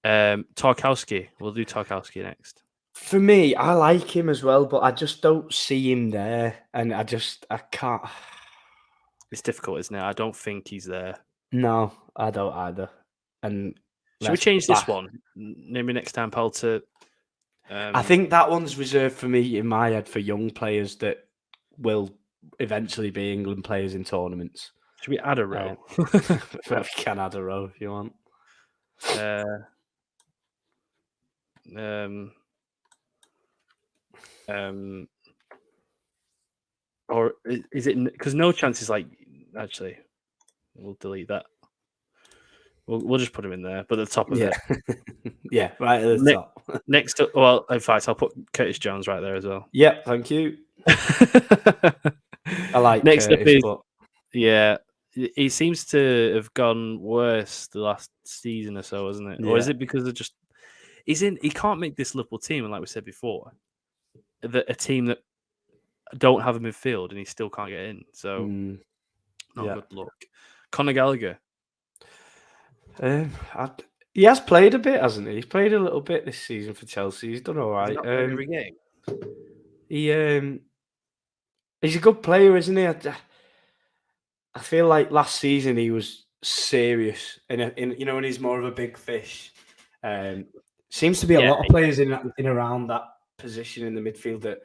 S2: Tarkowski. We'll do Tarkowski next.
S1: For me, I like him as well, but I just don't see him there. And I can't.
S2: It's difficult, isn't it? I don't think he's there.
S1: No, I don't either. And
S2: should we change this one? Maybe next time, Paul, to...
S1: I think that one's reserved for me in my head for young players that will eventually be England players in tournaments.
S2: Should we add a row?
S1: We can add a row if you want.
S2: Or is it because no chance is like actually we'll delete that. We'll just put him in there, but at the top of it.
S1: Yeah, right at the top.
S2: Next up, well, in fact, I'll put Curtis Jones right there as well.
S1: Yeah, thank you. I like
S2: next
S1: Curtis,
S2: up is he seems to have gone worse the last season or so, hasn't it? Yeah. Or is it because of just he can't make this Liverpool team, and like we said before, a team that don't have a midfield and he still can't get in. So not good luck. Conor Gallagher.
S1: He has played a bit, hasn't he? He's played a little bit this season for Chelsea. He's done all right.
S2: Every game.
S1: He's a good player, isn't he? I feel like last season he was serious, when he's more of a big fish. Seems to be a lot of players in around that position in the midfield that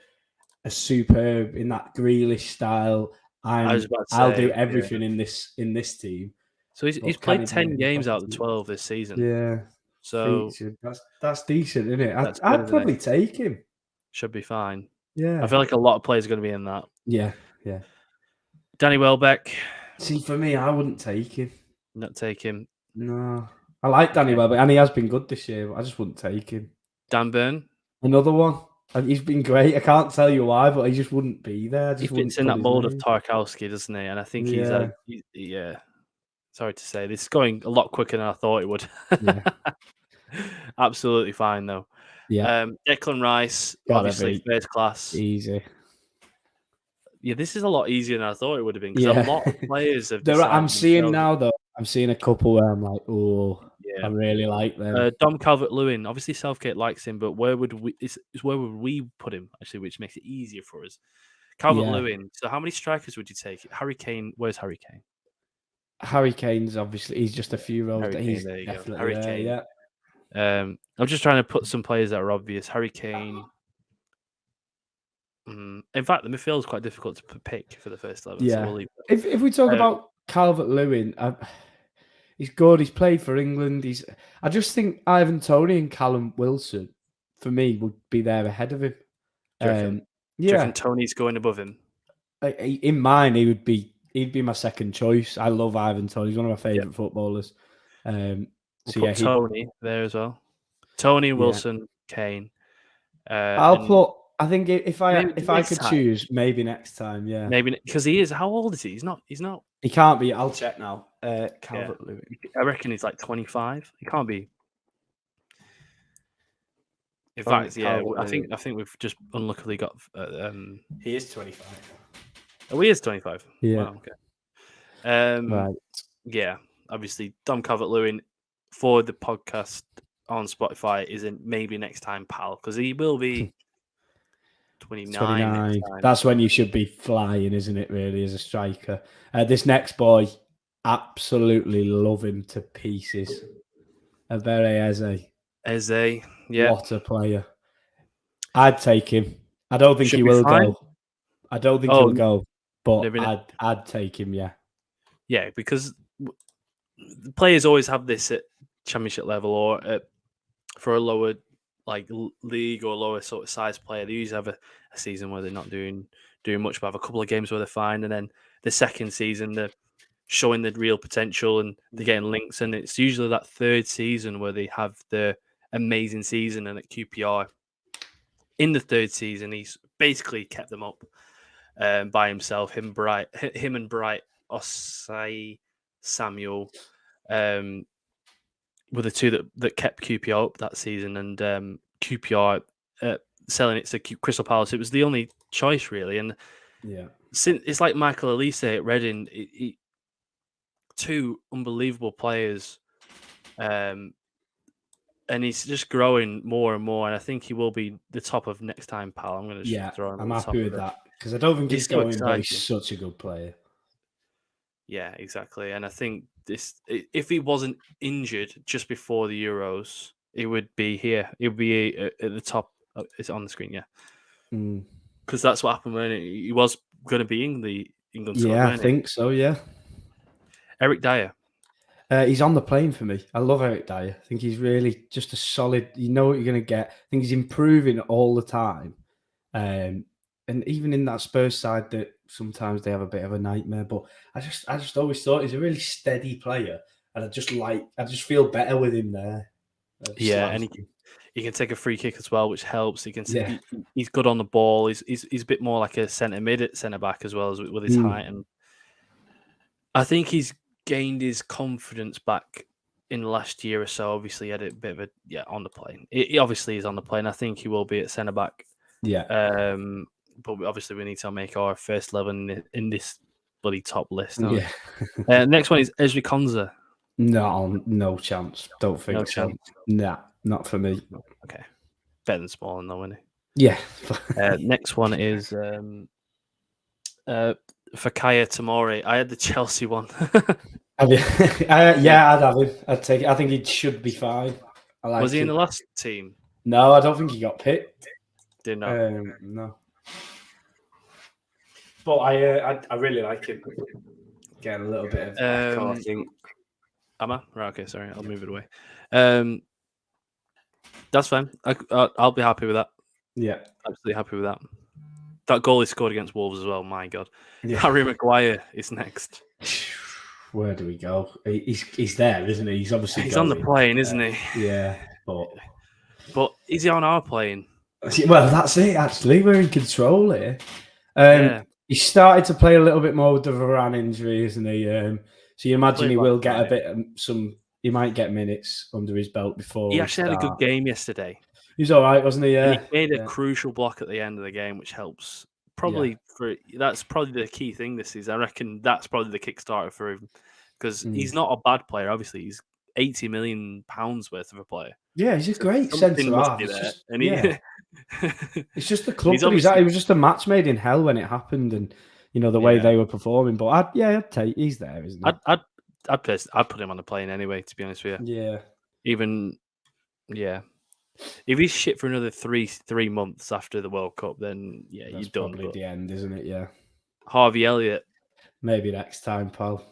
S1: are superb in that Grealish style. I'll do everything in this team.
S2: So he's played 10 games out of the 12 this season.
S1: Yeah.
S2: So
S1: that's decent, isn't it? I'd probably take him.
S2: Should be fine.
S1: Yeah.
S2: I feel like a lot of players are going to be in that.
S1: Yeah.
S2: Danny Welbeck.
S1: See, for me, I wouldn't take him.
S2: Not take him.
S1: No. I like Danny Welbeck, and he has been good this year, but I just wouldn't take him.
S2: Dan Burn.
S1: Another one. And he's been great. I can't tell you why, but he just wouldn't be there.
S2: He fits in that mould of Tarkowski, doesn't he? And I think he's sorry to say, this is going a lot quicker than I thought it would. Yeah. Absolutely fine, though.
S1: Yeah.
S2: Declan Rice, obviously first class.
S1: Easy.
S2: Yeah, this is a lot easier than I thought it would have been. Because a lot of players have
S1: I'm seeing now, though. I'm seeing a couple where I'm like, I really like them.
S2: Dom Calvert-Lewin. Obviously, Southgate likes him, but where would we put him, actually, which makes it easier for us? Calvert-Lewin. So how many strikers would you take? Harry Kane. Where's Harry Kane?
S1: Harry Kane's obviously he's just a few rows.
S2: Harry
S1: He's
S2: Kane, there you go.
S1: definitely
S2: Harry
S1: there,
S2: Kane.
S1: yeah.
S2: I'm just trying to put some players that are obvious. Harry Kane. In fact, the midfield is quite difficult to pick for the first 11. So
S1: Yeah.
S2: we'll leave that.
S1: If we talk about Calvert-Lewin, he's good. He's played for England. I just think Ivan Toney and Callum Wilson, for me, would be there ahead of him.
S2: Do you reckon Tony's going above him?
S1: In mine, he'd be my second choice. I love Ivan Toney. He's one of my favourite footballers.
S2: We'll put Tony there as well. Tony, Wilson, Kane.
S1: I think if I could choose, maybe next time, yeah.
S2: Maybe because he is. How old is he? He's not.
S1: He can't be. I'll check now. Calvert-Lewin.
S2: I reckon he's like 25. He can't be. In fact, yeah. I think we've just unluckily got.
S1: He is 25.
S2: Oh, he is 25.
S1: Yeah.
S2: Wow, okay.
S1: Right.
S2: Yeah. Obviously, Dom Calvert-Lewin for the podcast on Spotify is maybe next time, pal, because he will be 29.
S1: That's when you should be flying, isn't it? Really, as a striker. This next boy, absolutely love him to pieces. Ebere
S2: Eze, yeah.
S1: What a player! I'd take him. I don't think he will go. I don't think he'll go, but I'd take him. Yeah,
S2: yeah, because the players always have this at championship level or for a lower like league or lower sort of size player. They usually have a season where they're not doing much, but have a couple of games where they're fine, and then the second season they're showing the real potential and they're getting links. And it's usually that third season where they have the amazing season. And at QPR, in the third season, he's basically kept them up by himself. Him and Bright Osai Samuel were the two that kept QPR up that season, and QPR selling it to Crystal Palace. It was the only choice, really. And
S1: yeah,
S2: since it's like Michael Elise at Reading, two unbelievable players, and he's just growing more and more. And I think he will be the top of next time, pal. I'm going to throw him.
S1: I'm happy with that because I don't think he's going, but he's such a good player.
S2: Yeah, exactly. And I think if he wasn't injured just before the Euros, it would be here. It would be at the top. It's on the screen, yeah. Because that's what happened when he was going to be in the England squad.
S1: Yeah, I think so, yeah.
S2: Eric Dyer.
S1: He's on the plane for me. I love Eric Dyer. I think he's really just a solid, you know what you're going to get. I think he's improving all the time. And even in that Spurs side that sometimes they have a bit of a nightmare, but I just always thought he's a really steady player. And I just feel better with him there.
S2: Yeah, and he can take a free kick as well, which helps. He's good on the ball. He's a bit more like a centre back as well as with his height. And I think he's gained his confidence back in the last year or so. Obviously, he had a bit of on the plane. He obviously is on the plane. I think he will be at centre back.
S1: Yeah.
S2: But obviously we need to make our first 11 in this bloody top list.
S1: Yeah.
S2: Next one is Ezri Konsa.
S1: No chance. Don't think so.
S2: Chance.
S1: Nah, not for me.
S2: Okay. Better than Smalling though, isn't
S1: he? Yeah.
S2: Next one is Fikayo Tomori. I had the Chelsea one.
S1: Have you? I'd have him. I'd take it. I think he should be fine.
S2: Was he in the last team?
S1: No, I don't think he got picked.
S2: Did not.
S1: No. But I really like him. Getting a little bit of echo, I think.
S2: Am I? Right, okay, sorry. I'll move it away. That's fine. I'll be happy with that.
S1: Yeah.
S2: Absolutely happy with that. That goal he scored against Wolves as well, my God.
S1: Yeah.
S2: Harry Maguire is next.
S1: Where do we go? He's there, isn't he? He's obviously
S2: on the plane, isn't he?
S1: Yeah,
S2: but is he on our plane?
S1: Well, that's it, actually. We're in control here. He started to play a little bit more with the Varane injury, isn't he? So you imagine he will get a bit he might get minutes under his belt before.
S2: He actually had a good game yesterday.
S1: He was all right, wasn't he? Yeah.
S2: And he made a crucial block at the end of the game, which helps. That's probably the key thing this season. I reckon that's probably the Kickstarter for him because he's not a bad player. Obviously, he's £80 million worth of a player.
S1: Yeah, he's a great centre half. It's just the club that he's at. It was just a match made in hell when it happened, and the way they were performing. But I'd take. He's there, isn't he?
S2: I'd put him on the plane anyway. To be honest with you,
S1: Yeah,
S2: even if he's shit for another 3 months after the World Cup, then yeah,
S1: that's
S2: you're done.
S1: probably
S2: But
S1: the end, isn't it? Yeah,
S2: Harvey Elliott,
S1: maybe next time, pal.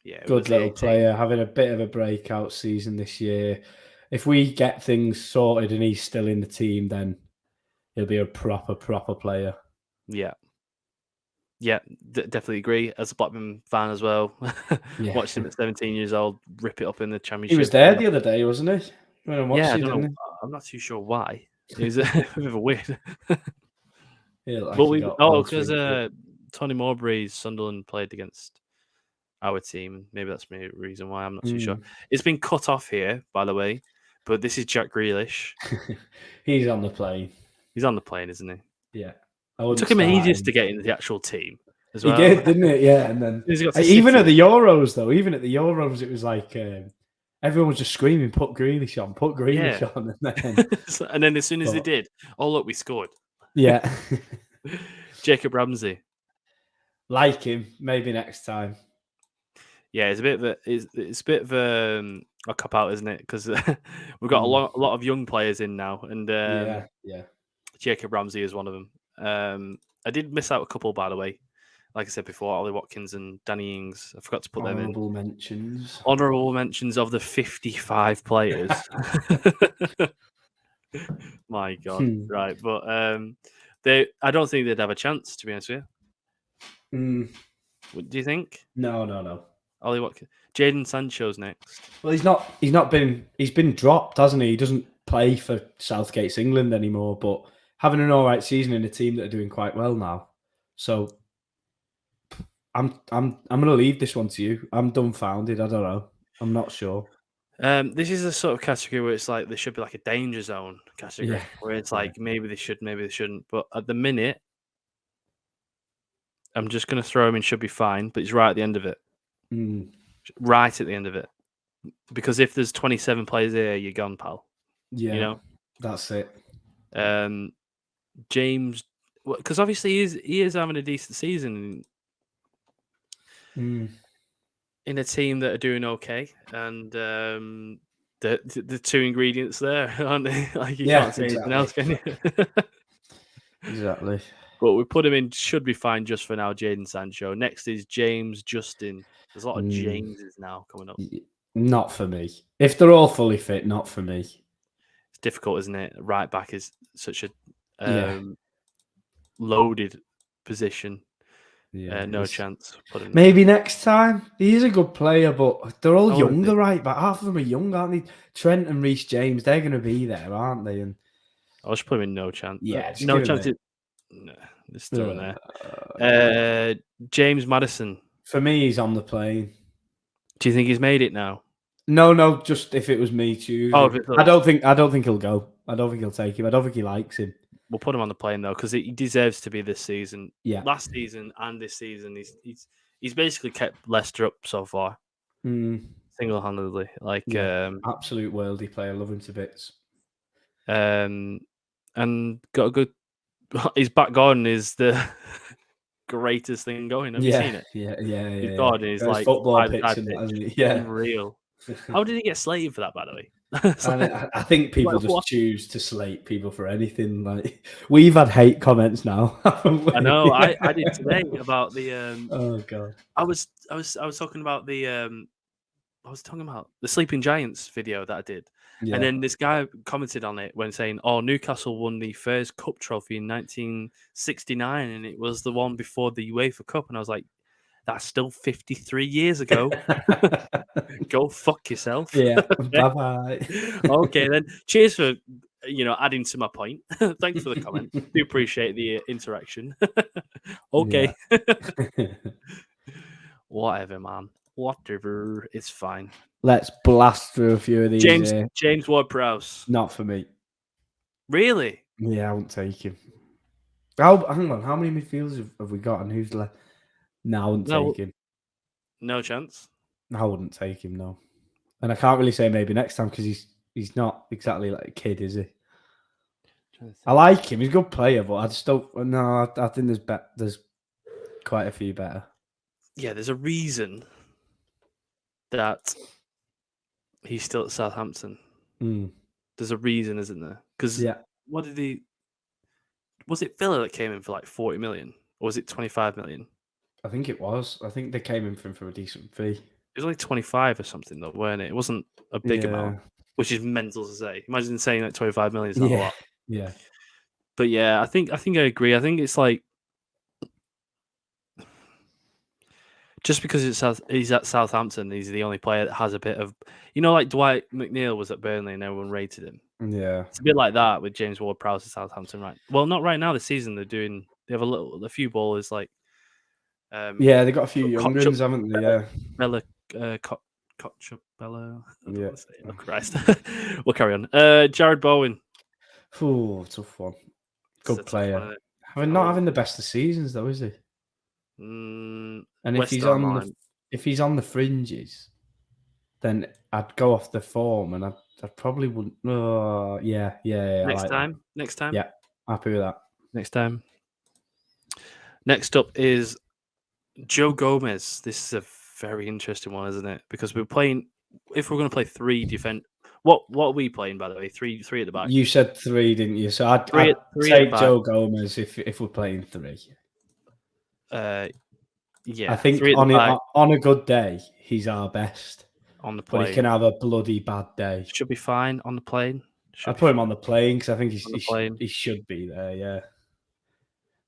S2: yeah, it
S1: Good
S2: was
S1: little
S2: 18.
S1: player, having a bit of a breakout season this year. If we get things sorted and he's still in the team, then he'll be a proper player.
S2: Yeah. Yeah, definitely agree. As a Blackburn fan as well,
S1: Yeah.
S2: watched him at 17 years old rip it up in the
S1: He
S2: Championship.
S1: was there the other day, wasn't he? He went and watched
S2: Yeah, I
S1: you,
S2: don't
S1: didn't
S2: know. I'm not too sure why. It was a bit of a weird.
S1: he? He looked like
S2: But
S1: he
S2: we
S1: got well
S2: because
S1: treated.
S2: Tony Mowbray's Sunderland played against our team, and maybe that's the reason why. I'm not too sure. It's been cut off here, by the way. But this is Jack Grealish.
S1: He's on the plane.
S2: He's on the plane, isn't he?
S1: Yeah.
S2: It took him ages to get into the actual team as well.
S1: He did, didn't it? Yeah, and then
S2: He's got to
S1: even
S2: City.
S1: at the Euros, though, it was like everyone was just screaming, "Put Grealish on, put Grealish on,"
S2: and then as soon as they did, oh look, we scored.
S1: Yeah.
S2: Jacob Ramsey.
S1: Like him, maybe next time.
S2: Yeah, it's a bit of a cop out, isn't it? Because we've got a lot of young players in now, and
S1: yeah.
S2: Jacob Ramsey is one of them. I did miss out a couple, by the way. Like I said before, Ollie Watkins and Danny Ings. I forgot to put them in. Honourable mentions of the 55 players. My God, right? But I don't think they'd have a chance, to be honest with you. Do you think?
S1: No.
S2: Ollie Watkins, Jadon Sancho's next.
S1: Well, he's been dropped, hasn't he? He doesn't play for Southgate's England anymore, but having an all right season in a team that are doing quite well now. So I'm gonna leave this one to you. I'm dumbfounded. I don't know. I'm not sure.
S2: This is a sort of category where it's like there should be like a danger zone category where it's like maybe they should, maybe they shouldn't. But at the minute, I'm just going to throw him in. Should be fine, but he's right at the end of it. Right at the end of it, because if there's 27 players here, you're gone, pal.
S1: Yeah,
S2: you know
S1: that's it.
S2: James, because obviously he is having a decent season in a team that are doing okay, and the two ingredients there, aren't they? Like you can't say anything else, can you?
S1: Exactly.
S2: But we put him in. Should be fine just for now. Jadon Sancho. Next is James Justin. There's a lot of Jameses now coming up.
S1: Not for me. If they're all fully fit, not for me.
S2: It's difficult, isn't it? Right back is such a loaded position. No chance.
S1: Maybe next time. He is a good player, but they're all young, the right back. Half of them are young, aren't they? Trent and Reece James, they're going to be there, aren't they? And
S2: I'll just put him in no chance.
S1: Yeah,
S2: no chance. No, they're still in there. James Maddison.
S1: For me, he's on the plane.
S2: Do you think he's made it now?
S1: No. Just if it was me choosing. I don't think he'll go. I don't think he'll take him. I don't think he likes him.
S2: We'll put him on the plane though, because he deserves to be this season.
S1: Yeah.
S2: Last season and this season, he's basically kept Leicester up so far, single-handedly. Like
S1: absolute worldie player. Love him to bits.
S2: And got a good. His back garden is the greatest thing going. Have you seen it?
S1: Yeah.
S2: His garden is like
S1: football pitch, hasn't he? Yeah,
S2: unreal. How did he get slated for that, by the way?
S1: I think people just choose to slate people for anything. Like we've had hate comments now, haven't we?
S2: I know. I did today about the.
S1: Oh God!
S2: I was talking about the. I was talking about the Sleeping Giants video that I did, and then this guy commented on it when saying, "Oh, Newcastle won the first cup trophy in 1969, and it was the one before the UEFA Cup." And I was like, "That's still 53 years ago. Go fuck yourself."
S1: Yeah. Bye bye.
S2: Okay, then. Cheers for adding to my point. Thanks for the comment. Do appreciate the interaction. Okay. Whatever, man. Whatever. It's fine.
S1: Let's blast through a few of these.
S2: James Ward-Prowse.
S1: Not for me.
S2: Really?
S1: Yeah, I won't take him. Hang on. How many midfielders have we got, and who's left? No, I wouldn't take him.
S2: No chance.
S1: I wouldn't take him. No, and I can't really say maybe next time because he's not exactly like a kid, is he? I like him. He's a good player, but I just don't. No, I think there's quite a few better.
S2: Yeah, there's a reason that he's still at Southampton. There's a reason, isn't there? Because what did he? Was it Villa that came in for like 40 million, or was it 25 million?
S1: I think it was. I think they came in for him for a decent fee.
S2: It was like 25 or something, though, weren't it? It wasn't a big amount, which is mental to say. Imagine saying that 25 million is not a lot.
S1: Yeah.
S2: But yeah, I think I agree. I think it's like just because he's at Southampton, he's the only player that has a bit of, like Dwight McNeil was at Burnley and everyone rated him.
S1: Yeah,
S2: it's a bit like that with James Ward-Prowse at Southampton, right? Well, not right now. This season they have a few ballers like.
S1: Yeah, they got a few young ones, haven't they? Yeah,
S2: Bella, Cochabella. Yeah. Oh Christ, we'll carry on. Jared Bowen.
S1: Oh, tough one. Good player. Not having the best of seasons though, is he? And if he's on the fringes, then I'd go off the form, and I probably wouldn't. Oh, yeah.
S2: Next time.
S1: Yeah, happy with that.
S2: Next time. Next up is Joe Gomez. This is a very interesting one, isn't it? Because we're playing. If we're going to play three defend, what are we playing, by the way? Three at the back.
S1: You said three, didn't you? So I'd take Joe Gomez if we're playing three.
S2: Yeah,
S1: I think on a good day, he's our best.
S2: On the plane.
S1: But he can have a bloody bad day.
S2: Should be fine on the plane.
S1: I'd put him on the plane because I think he should be there, yeah.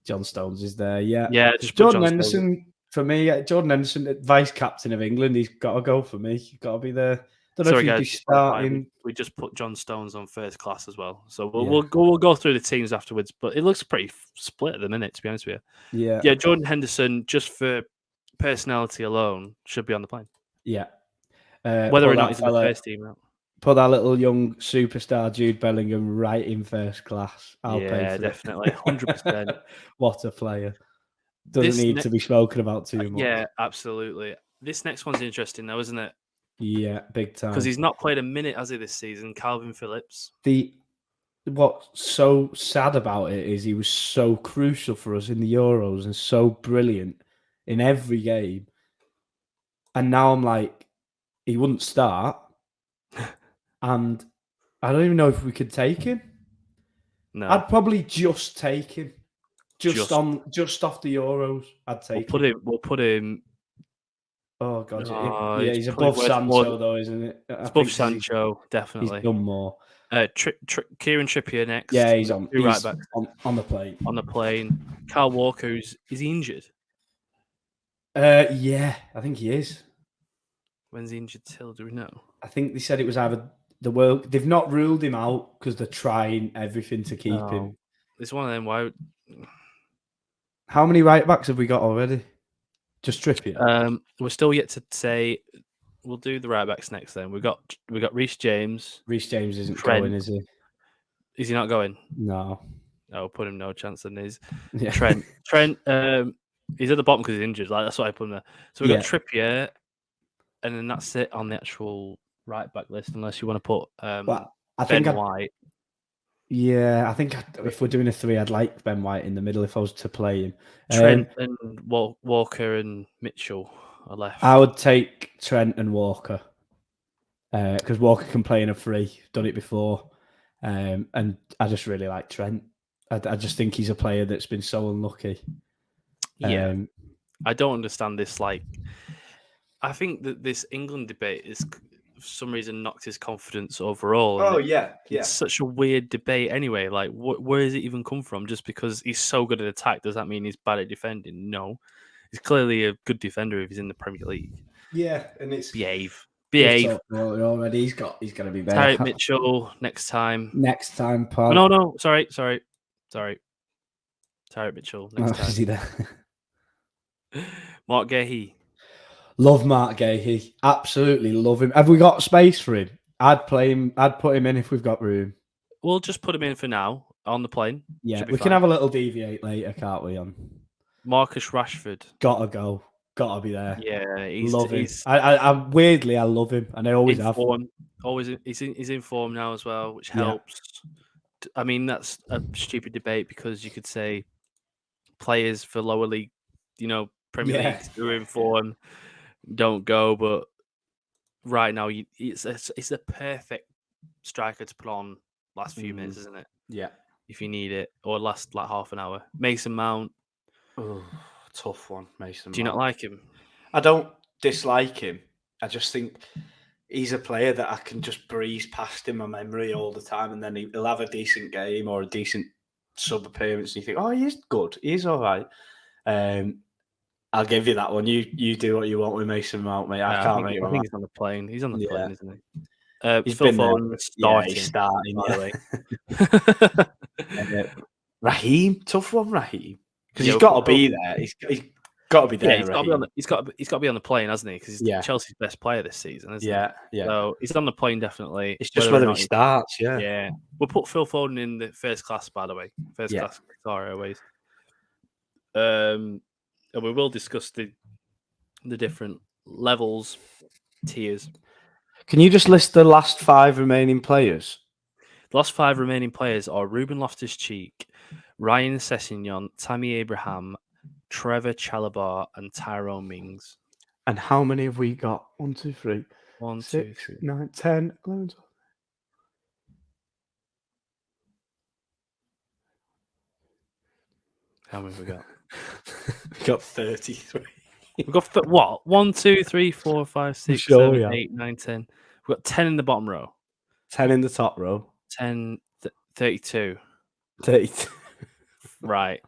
S1: John Stones is there, yeah.
S2: Yeah,
S1: Jordan Henderson, for me, Jordan Henderson, vice-captain of England, he's got to go for me. He's got to be there. Don't know if he'd be starting.
S2: We just put John Stones on first class as well. So we'll go through the teams afterwards, but it looks pretty split at the minute, to be honest with you.
S1: Yeah.
S2: Yeah, Jordan Henderson, just for personality alone, should be on the plane.
S1: Yeah.
S2: Whether or not he's in the first team out.
S1: Put that little young superstar Jude Bellingham right in first class. I'll pay for
S2: definitely. 100%.
S1: What a player. Doesn't need to be spoken about too much.
S2: Yeah, absolutely. This next one's interesting though, isn't it?
S1: Yeah, big time.
S2: Because he's not played a minute, has he, this season? Calvin Phillips.
S1: What's so sad about it is he was so crucial for us in the Euros and so brilliant in every game. And now I'm like, he wouldn't start. And I don't even know if we could take him.
S2: No.
S1: I'd probably just take him. Just off the Euros, I'd take him.
S2: We'll put him.
S1: Oh god, yeah, he's above Sancho though, isn't it?
S2: It's above Sancho, definitely.
S1: He's done more.
S2: Kieran Trippier next.
S1: Yeah, he's on.
S2: He's right back
S1: on the plane.
S2: On the plane. Kyle Walker, is he injured?
S1: Yeah, I think he is.
S2: When's he injured till? Do we know?
S1: I think they said it was either the world. They've not ruled him out because they're trying everything to keep him.
S2: It's one of them. Why?
S1: How many right backs have we got already? Just Trippier.
S2: We're still yet to say. We'll do the right backs next. Then we got Reece James.
S1: Reece James isn't going, is he?
S2: Is he not going?
S1: No.
S2: I'll put him no chance. Then he's Trent. He's at the bottom because he's injured. Like that's why I put him there. So we got Trippier, and then that's it on the actual right back list. Unless you want to put Ben White.
S1: Yeah, I think if we're doing a three, I'd like Ben White in the middle if I was to play him.
S2: Trent and Walker and Mitchell are left.
S1: I would take Trent and Walker because Walker can play in a free. Done it before, and I just really like Trent. I just think he's a player that's been so unlucky.
S2: Yeah, I don't understand this. Like, I think that this England debate is, for some reason, knocked his confidence overall.
S1: Oh, yeah.
S2: It's such a weird debate anyway. Like, where does it even come from? Just because he's so good at attack, does that mean he's bad at defending? No. He's clearly a good defender if he's in the Premier League.
S1: Yeah, and it's...
S2: Behave.
S1: Already, he's got to be better.
S2: Tyreek Mitchell, next time.
S1: Next time, Paul.
S2: No, sorry. Tyreek Mitchell, next time.
S1: Is he there?
S2: Mark Gahey.
S1: Love Mark Gahey. Absolutely love him. Have we got space for him? I'd play him. I'd put him in if we've got room.
S2: We'll just put him in for now on the plane.
S1: Yeah, we can have a little deviate later, can't we? On
S2: Marcus Rashford.
S1: Gotta go. Gotta be there.
S2: Yeah,
S1: love him. I weirdly, I love him, and I always have.
S2: He's in form now as well, which helps. I mean, that's a stupid debate because you could say players for lower league, Premier League who are in form don't go, but right now, it's the perfect striker to put on last few minutes, isn't it?
S1: Yeah.
S2: If you need it, or last like half an hour. Mason Mount.
S1: Oh, tough one, Mason
S2: Do you not
S1: Mount.
S2: like him?
S1: I don't dislike him. I just think he's a player that I can just breeze past in my memory all the time, and then he'll have a decent game or a decent sub appearance, and you think, oh, he is good. He's all right. I'll give you that one. You do what you want with Mason Mount, mate. I can't make
S2: I
S1: one.
S2: think he's on the plane. He's on the
S1: Yeah.
S2: plane, isn't he?
S1: He's
S2: Phil
S1: been there.
S2: Foden
S1: Yeah, he's
S2: starting.
S1: starting.
S2: By the way.
S1: Raheem, tough one, Raheem, because
S2: Yeah,
S1: he's got to be there. He's got to be there.
S2: Yeah, he's got to be on the plane, hasn't he? Because he's Chelsea's best player this season, isn't he?
S1: Yeah.
S2: So he's on the plane definitely.
S1: It's just whether he starts.
S2: Yeah. We'll put Phil Foden in the first class, by the way. First class Qatar Airways. And we will discuss the different levels, tiers.
S1: Can you just list the last 5 remaining players?
S2: The last 5 remaining players are Ruben Loftus-Cheek, Ryan Sessegnon, Tammy Abraham, Trevor Chalobah, and Tyrone Mings.
S1: And how many have we got? 1, 2, 3.
S2: 1,
S1: 6,
S2: 2, 3.
S1: 9, 10, 11, 12.
S2: How many have we got?
S1: We got 33.
S2: We've got what? 1, 2, 3, 4, 5, 6, 7, 8, 9, 10. We've got 10 in the bottom row.
S1: 10 in the top row.
S2: 10, 32.
S1: 32.
S2: Right.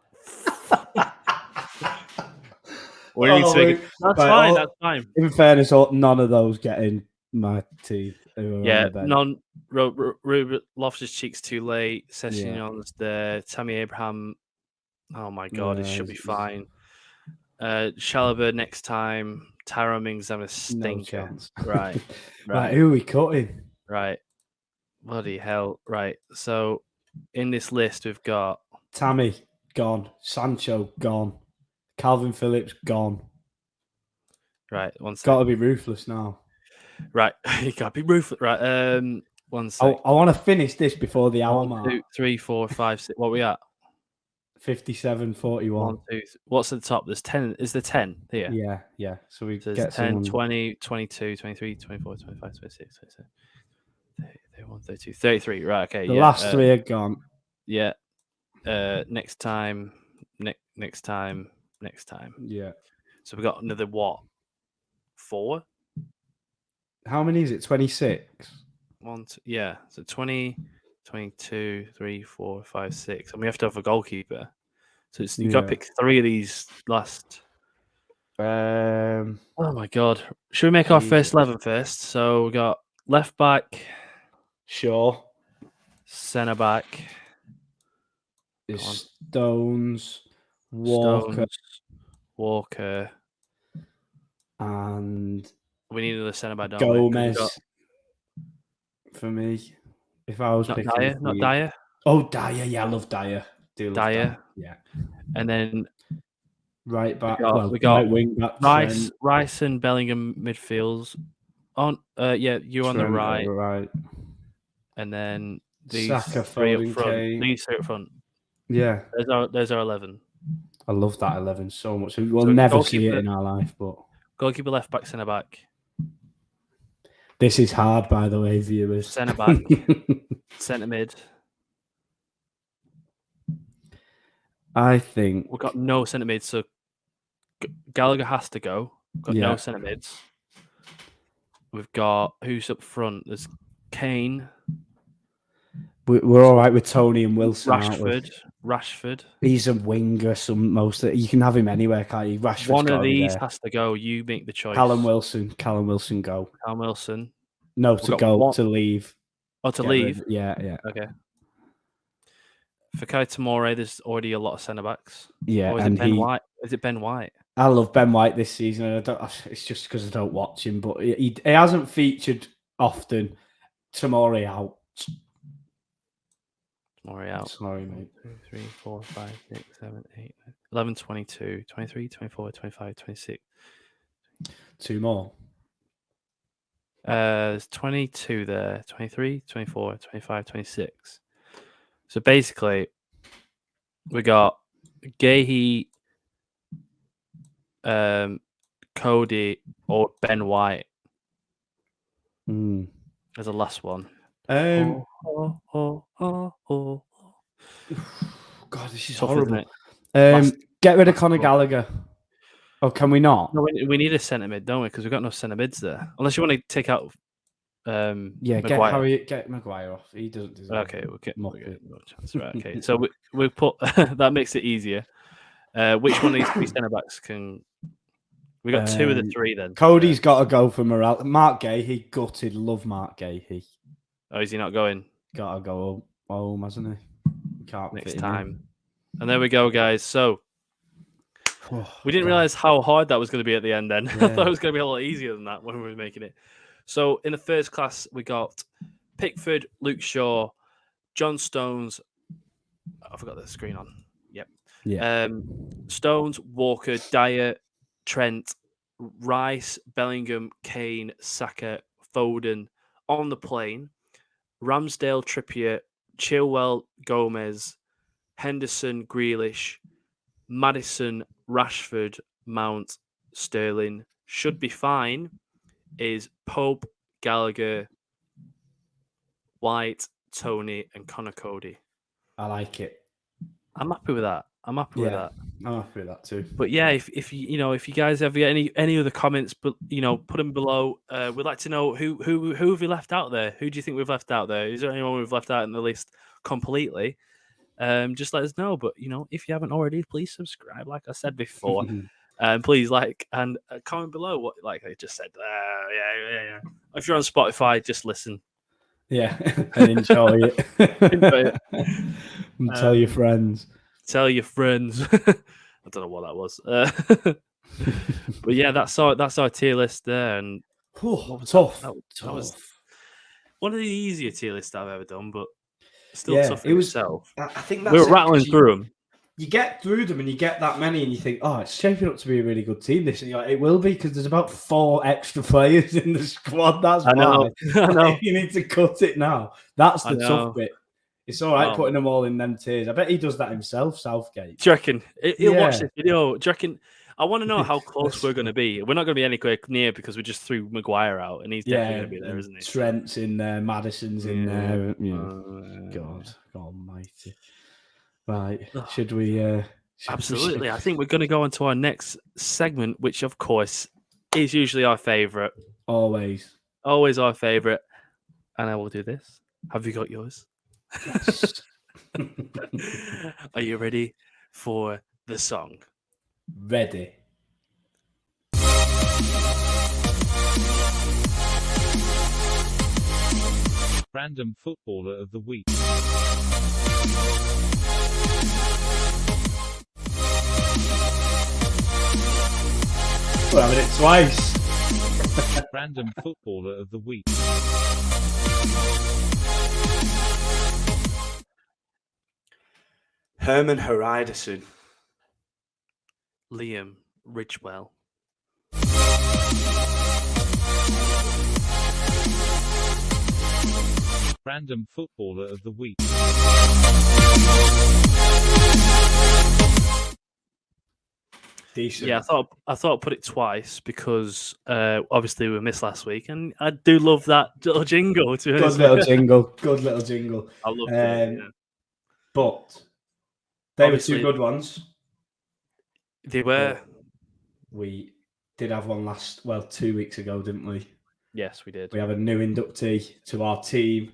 S2: We need to make it. That's fine. That's fine.
S1: In fairness, none of those get in my team.
S2: Yeah, none. Ruben Loftus-Cheek's too late. Sessegnon's there. Tammy Abraham. Oh my God, it should be fine. Chalobah next time. Tyrone Mings having a stinker.
S1: No
S2: right.
S1: Right. Who are we cutting?
S2: Right. Bloody hell. Right. So in this list, we've got
S1: Tammy gone. Sancho gone. Calvin Phillips gone.
S2: Right. One second.
S1: Got to be ruthless now.
S2: Right. You got to be ruthless. Right. 1 second.
S1: I want to finish this before the hour mark.
S2: 1, 2, 3, 4, 5, 6. What are we at?
S1: 57, 41.
S2: 1, 2, what's at the top? There's 10. Is there 10 here?
S1: Yeah. So we
S2: get 10,
S1: someone...
S2: 20, 22, 23, 24, 25, 26, 27, 31, 32, 33. Right, okay.
S1: The last 3 are gone.
S2: Yeah. Next time. Next time.
S1: Yeah.
S2: So we got another what? 4?
S1: How many is it? 26?
S2: 1, 2, yeah. So 20, 22, 3, 4, 5, 6. And we have to have a goalkeeper. So you got to pick 3 of these last. Oh my God. Should we make our first 11 first? So we got left back.
S1: Sure.
S2: Centre back.
S1: Is Stones, Walker. And
S2: we need another centre back, don't
S1: Gomez. For me. If I was picking.
S2: Not Dyer.
S1: Oh, Dyer. Yeah, I love Dyer.
S2: Dyer.
S1: Yeah.
S2: And then
S1: right back.
S2: We got
S1: right wing back.
S2: Rice and Bellingham midfields. On you on the right.
S1: Right.
S2: And then these
S1: Saka,
S2: 3
S1: Foden,
S2: up front.
S1: Kane.
S2: These 3 up front.
S1: Yeah.
S2: There's our 11.
S1: I love that 11 so much. We'll never see it in our life, but
S2: goalkeeper, left back, centre back.
S1: This is hard, by the way, viewers.
S2: Centre back, centre mid.
S1: I think
S2: we've got no centre mid, so Gallagher has to go. We've got no centre mids. We've got who's up front? There's Kane.
S1: We're all right with Tony and Wilson.
S2: Rashford.
S1: He's a winger. You can have him anywhere, can't you? Rashford's
S2: one of these has to go. You make the choice.
S1: Callum Wilson, go.
S2: Callum Wilson.
S1: No, to go, to leave.
S2: Oh, to leave?
S1: Yeah.
S2: Okay. For Kai Tomori, there's already a lot of centre backs.
S1: Yeah,
S2: or is it Ben White? Is it Ben White?
S1: I love Ben White this season. And it's just because I don't watch him, but he hasn't featured often. Tomori out.
S2: Tomori out.
S1: Sorry, mate.
S2: 1, 2, 3, 4, 5, 6, 7, 8, 11, 22, 23, 24, 25, 26.
S1: 2 more.
S2: There's 22 there. 23, 24, 25, 26. So basically, we got Gahey, Cody, or Ben White. As a last one.
S1: God,
S2: Oh.
S1: this is
S2: Tough,
S1: horrible.
S2: isn't it?
S1: Get rid of Conor
S2: one.
S1: Gallagher. Oh, can we not?
S2: No, we need a centre mid, don't we? Because we've got no centre mids there. Unless you want to take out Maguire.
S1: Get Maguire off. He doesn't deserve
S2: Okay, we'll get
S1: Muppet.
S2: no chance. Right, okay. So we put that makes it easier. Which one of these three centre backs can we got two of the three then?
S1: Cody's got to go for morale. Mark Gahey, gutted. Love Mark Gahey.
S2: Oh, is he not going?
S1: Gotta go home, hasn't he? Can't
S2: Next
S1: fit him
S2: time. And there we go, guys. So we didn't realize how hard that was going to be at the end then. I thought it was going to be a lot easier than that when we were making it. So in the first class, we got Pickford, Luke Shaw, John Stones. I forgot the screen on. Yep.
S1: Yeah.
S2: Stones, Walker, Dyer, Trent, Rice, Bellingham, Kane, Saka, Foden on the plane. Ramsdale, Trippier, Chilwell, Gomez, Henderson, Grealish, Maddison, Rashford, Mount, Sterling. Should be fine is Pope, Gallagher, White, Tony, and Connor Cody.
S1: I like it.
S2: I'm happy with that. I'm happy with that.
S1: I'm happy with that too.
S2: But yeah, if you guys have any other comments, but put them below. We'd like to know who have we left out there? Who do you think we've left out there? Is there anyone we've left out in the list completely? Just let us know. But if you haven't already, please subscribe. Like I said before, please like and comment below what like I just said. Yeah. If you're on Spotify, just listen.
S1: Yeah, and enjoy it.
S2: Enjoy it.
S1: And tell your friends.
S2: Tell your friends. I don't know what that was. But yeah, that's our tier list there. And
S1: tough.
S2: That was one of the easier tier lists I've ever done, but still tough
S1: it was.
S2: itself.
S1: I think that's
S2: we were rattling through them.
S1: You get through them and you get that many, and you think, "Oh, it's shaping up to be a really good team." This, and you're like, it will be because there's about 4 extra players in the squad. That's
S2: I know.
S1: You need to cut it now. That's the tough bit. It's all right putting them all in them tiers. I bet he does that himself, Southgate.
S2: Do you reckon? He'll watch this video. Do you reckon? I want to know how close we're going to be. We're not going to be anywhere near because we just threw Maguire out, and he's definitely going to be there, isn't he?
S1: Trent's in there, Maddison's in there. God almighty. Right. Should we...
S2: Absolutely. I think we're going to go on to our next segment, which, of course, is usually our favourite.
S1: Always
S2: our favourite. And I will do this. Have you got yours?
S1: Yes.
S2: Are you ready for the song?
S1: Ready.
S3: Random Footballer of the Week.
S1: We're having it twice.
S3: Random Footballer of the Week.
S1: Herman Hreiderson.
S2: Liam Ridgewell.
S3: Random Footballer of the Week.
S1: Decent.
S2: Yeah, I thought I'd put it twice because obviously we missed last week, and I do love that little jingle.
S1: Good little jingle.
S2: I love it. Yeah.
S1: But they
S2: Obviously,
S1: were 2 good ones.
S2: They were.
S1: We did have one 2 weeks ago, didn't we?
S2: Yes, we did.
S1: We have a new inductee to our team.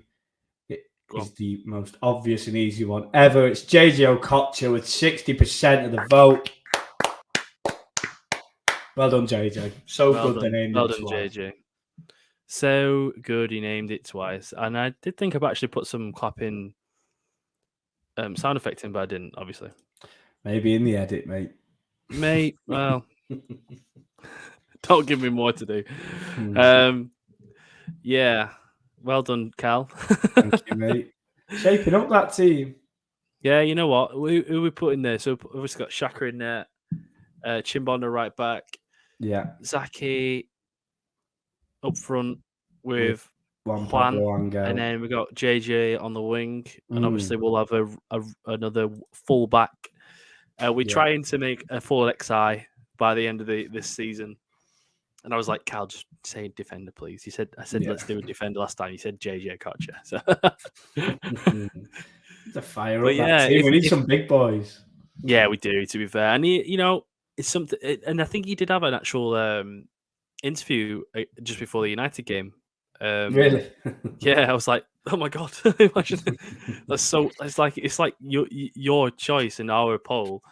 S1: It is the most obvious and easy one ever. It's JJ Okocha with 60% of the vote. Well done, JJ. Well good they named it twice.
S2: Well done, JJ. So good he named it twice. And I did think I'd actually put some clapping sound effect in, but I didn't, obviously.
S1: Maybe in the edit, mate.
S2: Mate, well, don't give me more to do. Yeah, well done, Cal.
S1: Thank you, mate. Shaping up that team.
S2: Yeah, you know what? Who we put in there? So we've got Shaka in there, Chimbonda right back.
S1: Yeah.
S2: Zaki up front with
S1: Juan,
S2: and then we got JJ on the wing, and obviously we'll have another full back. We're trying to make a full XI by the end of this season. And I was like, Cal, just say defender, please. I said, let's do a defender last time. He said JJ Kocher. So
S1: To fire
S2: But
S1: up
S2: yeah,
S1: that team. We need
S2: if-
S1: some big boys.
S2: yeah, we do, to be fair. And it's something, and I think he did have an actual interview just before the United game.
S1: Really?
S2: Yeah, I was like, oh my god, imagine that's so. It's like your choice in our poll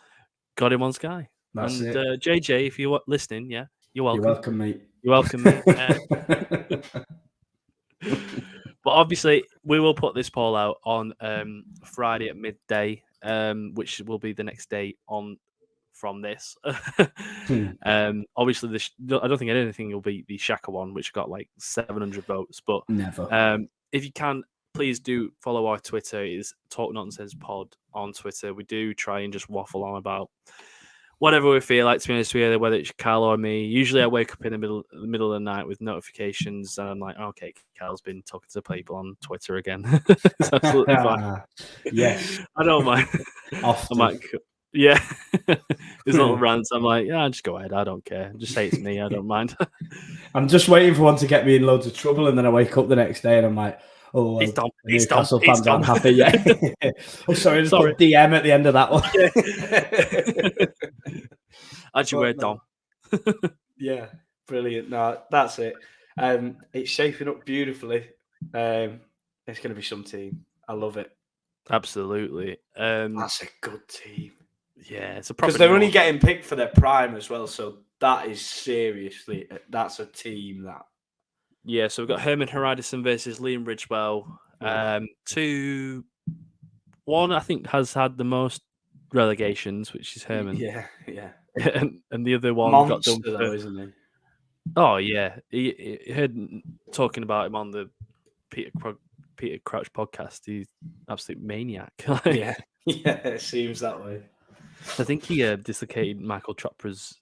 S2: got him on Sky.
S1: That's
S2: and
S1: it.
S2: JJ, if you're listening, yeah, you're welcome.
S1: You're welcome, mate.
S2: You're welcome, mate. But obviously, we will put this poll out on Friday at midday, which will be the next day on from this. Obviously, I don't think anything will beat the Shaka one, which got like 700 votes. But
S1: Never.
S2: if you can, please do follow our Twitter. It's Talk Nonsense Pod on Twitter. We do try and just waffle on about whatever we feel like, to be honest with you, whether it's Cal or me. Usually I wake up in the middle of the night with notifications and I'm like, okay, Cal's been talking to people on Twitter again. It's absolutely fine.
S1: Yes.
S2: I don't mind.
S1: Often.
S2: I'm like, yeah. There's little rants. I'm like, yeah, just go ahead. I don't care. Just say it's me. I don't mind.
S1: I'm just waiting for one to get me in loads of trouble, and then I wake up the next day and I'm like, oh, well,
S2: It's done.
S1: Newcastle fans aren't happy yet. Oh, sorry, just put DM at the end of that one.
S2: Actually, we're done.
S1: Yeah, brilliant. No, that's it. It's shaping up beautifully. It's going to be some team. I love it.
S2: Absolutely.
S1: That's a good team.
S2: Yeah, it's a
S1: because they're only getting picked for their prime as well. So that is seriously, that's a team that.
S2: Yeah, so we've got Herman Heraudison versus Liam Ridgewell. 2-1, I think, has had the most relegations, which is Herman.
S1: Yeah.
S2: and the other one
S1: Monster,
S2: got done for,
S1: though, isn't he?
S2: Oh yeah, he heard talking about him on the Peter Crouch podcast. He's absolute maniac.
S1: Yeah, it seems that way.
S2: I think he dislocated Michael Chopra's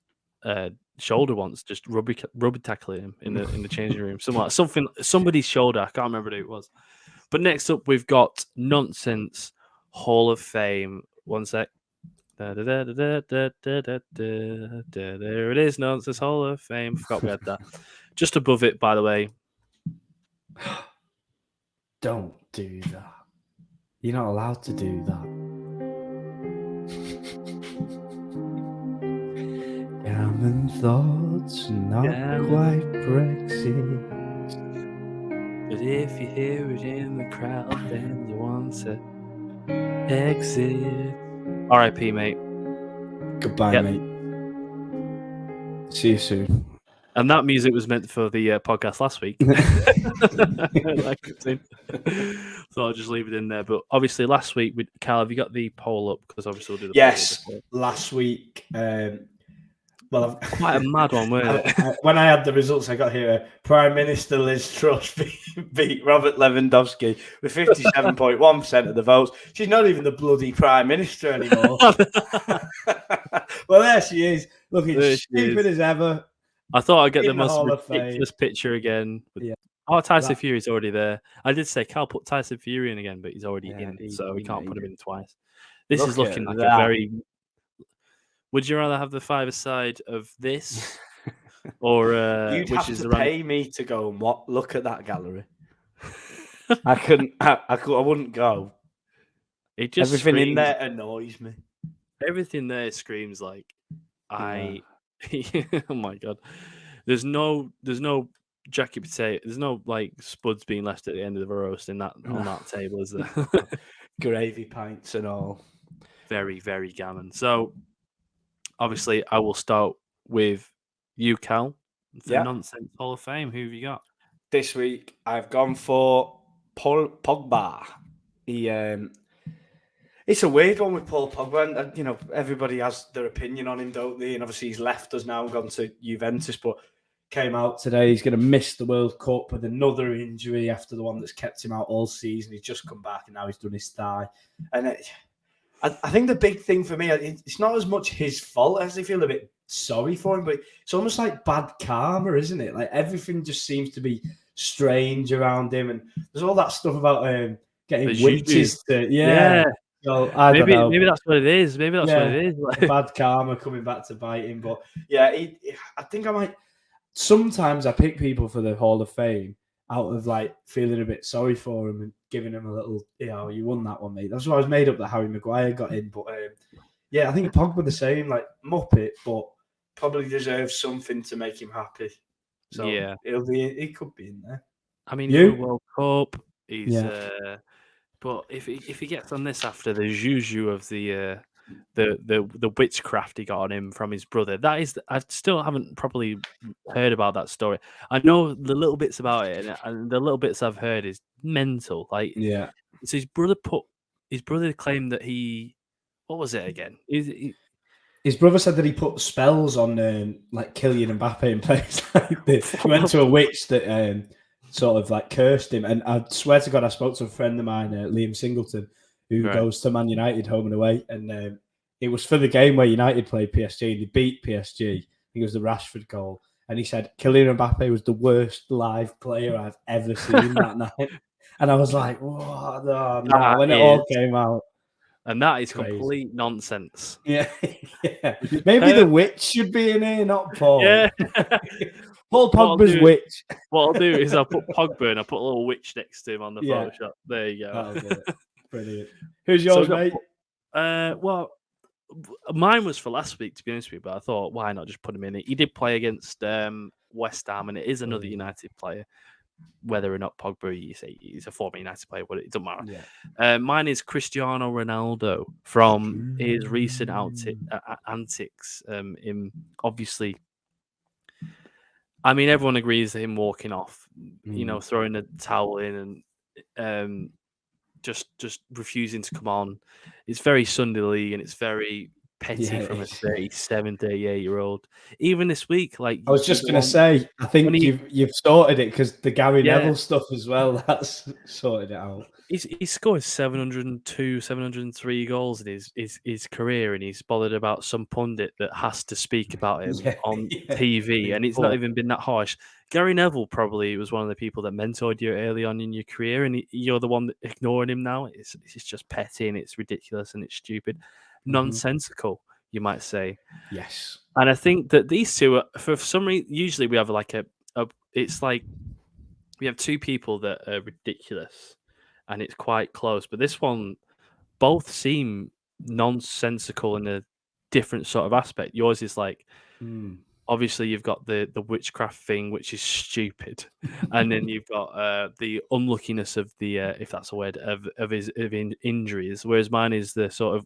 S2: shoulder once, just rubber tackling him in the changing room. Somebody's shoulder. I can't remember who it was. But next up, we've got Nonsense Hall of Fame. One sec. There it is, Nonsense Hall of Fame. Forgot we had that. Just above it, by the way.
S1: Don't do that. You're not allowed to do that. Gammon thoughts, not quite Brexit.
S2: But if you hear it in the crowd, then you want to exit. R.I.P., mate.
S1: Goodbye, mate. See you soon.
S2: And that music was meant for the podcast last week. So I'll just leave it in there. But obviously, last week, Cal, have you got the poll up? Because obviously, we'll do the
S1: poll last week. Well,
S2: quite a mad one, weren't it?
S1: When I had the results, I got here. Prime Minister Liz Truss beat Robert Lewandowski with 57.1% of the votes. She's not even the bloody Prime Minister anymore. Well, there she is, looking stupid as ever.
S2: I thought I'd get the most ridiculous picture again. Oh, Tyson Fury's already there. I did say Cal put Tyson Fury in again, but he's already in, so we can't put him in twice. This is looking like a very... Would you rather have the five-a-side of this, or
S1: you'd have to pay me to go and look at that gallery? I couldn't. I wouldn't go.
S2: It just
S1: everything in there annoys me.
S2: Everything there screams like oh my god. There's no jacket potato. There's no like spuds being left at the end of the roast on that table, is there?
S1: Gravy pints and all.
S2: Very, very gammon. So. Obviously, I will start with you, Cal, for Nonsense Hall of Fame. Who have you got?
S1: This week, I've gone for Paul Pogba. It's a weird one with Paul Pogba. And, everybody has their opinion on him, don't they? And obviously, he's left us now and gone to Juventus, but came out today. He's going to miss the World Cup with another injury after the one that's kept him out all season. He's just come back and now he's done his thigh. And I think the big thing for me, it's not as much his fault. I actually feel a bit sorry for him, but it's almost like bad karma, isn't it? Like everything just seems to be strange around him, and there's all that stuff about getting witches to, So I don't know.
S2: Maybe that's what it is. Like...
S1: bad karma coming back to bite him. But yeah, I think I might. sometimes I pick people for the Hall of Fame out of like feeling a bit sorry for him and giving him a little, you won that one, mate. That's why I was made up that Harry Maguire got in. But I think Pogba the same, like Muppet, but probably deserves something to make him happy. So he could be in there.
S2: I mean, he's in the World Cup. He's but if he gets on this after the juju of the witchcraft he got on him from his brother, I still haven't properly heard about that story. I know the little bits about it, and the little bits I've heard is mental. Like, so his brother claimed that what was it again?
S1: His brother said that he put spells on like Kylian Mbappe in place like this. He went to a witch that sort of like cursed him. And I swear to God, I spoke to a friend of mine, Liam Singleton, who goes to Man United home and away. And it was for the game where United played PSG. They beat PSG. I think it was the Rashford goal. And he said Kylian Mbappe was the worst live player I've ever seen that night. And I was like, what? Oh, no. When it all came out.
S2: And that is complete nonsense.
S1: Yeah. Maybe the witch should be in here, not Paul.
S2: Yeah.
S1: Paul Pogba's witch.
S2: What I'll do is I'll put Pogba and I'll put a little witch next to him on the Photoshop. There you go.
S1: Brilliant. Who's yours, mate?
S2: Well, mine was for last week, to be honest with you, but I thought, why not just put him in? He did play against West Ham, and it is another United player. Whether or not Pogba, you say he's a former United player, but it doesn't matter. Yeah. Mine is Cristiano Ronaldo from his recent antics. In obviously, I mean, everyone agrees that him walking off, throwing the towel in and just refusing to come on. It's very Sunday League, and it's very petty from a 37, 38-year-old. Even this week, like
S1: I was just going to say, I think you've sorted it because the Gary Neville stuff as well. That's sorted it out.
S2: He scored 702, 703 goals in his career, and he's bothered about some pundit that has to speak about him on TV, and it's not even been that harsh. Gary Neville probably was one of the people that mentored you early on in your career, and you're the one that ignoring him now. It's just petty, and it's ridiculous, and it's stupid. Nonsensical, you might say.
S1: Yes.
S2: And I think that these two, for some reason, usually we have like it's like we have two people that are ridiculous and it's quite close. But this one, both seem nonsensical in a different sort of aspect. Yours is like, obviously you've got the witchcraft thing, which is stupid. And then you've got the unluckiness of the, if that's a word, of his injuries. Whereas mine is the sort of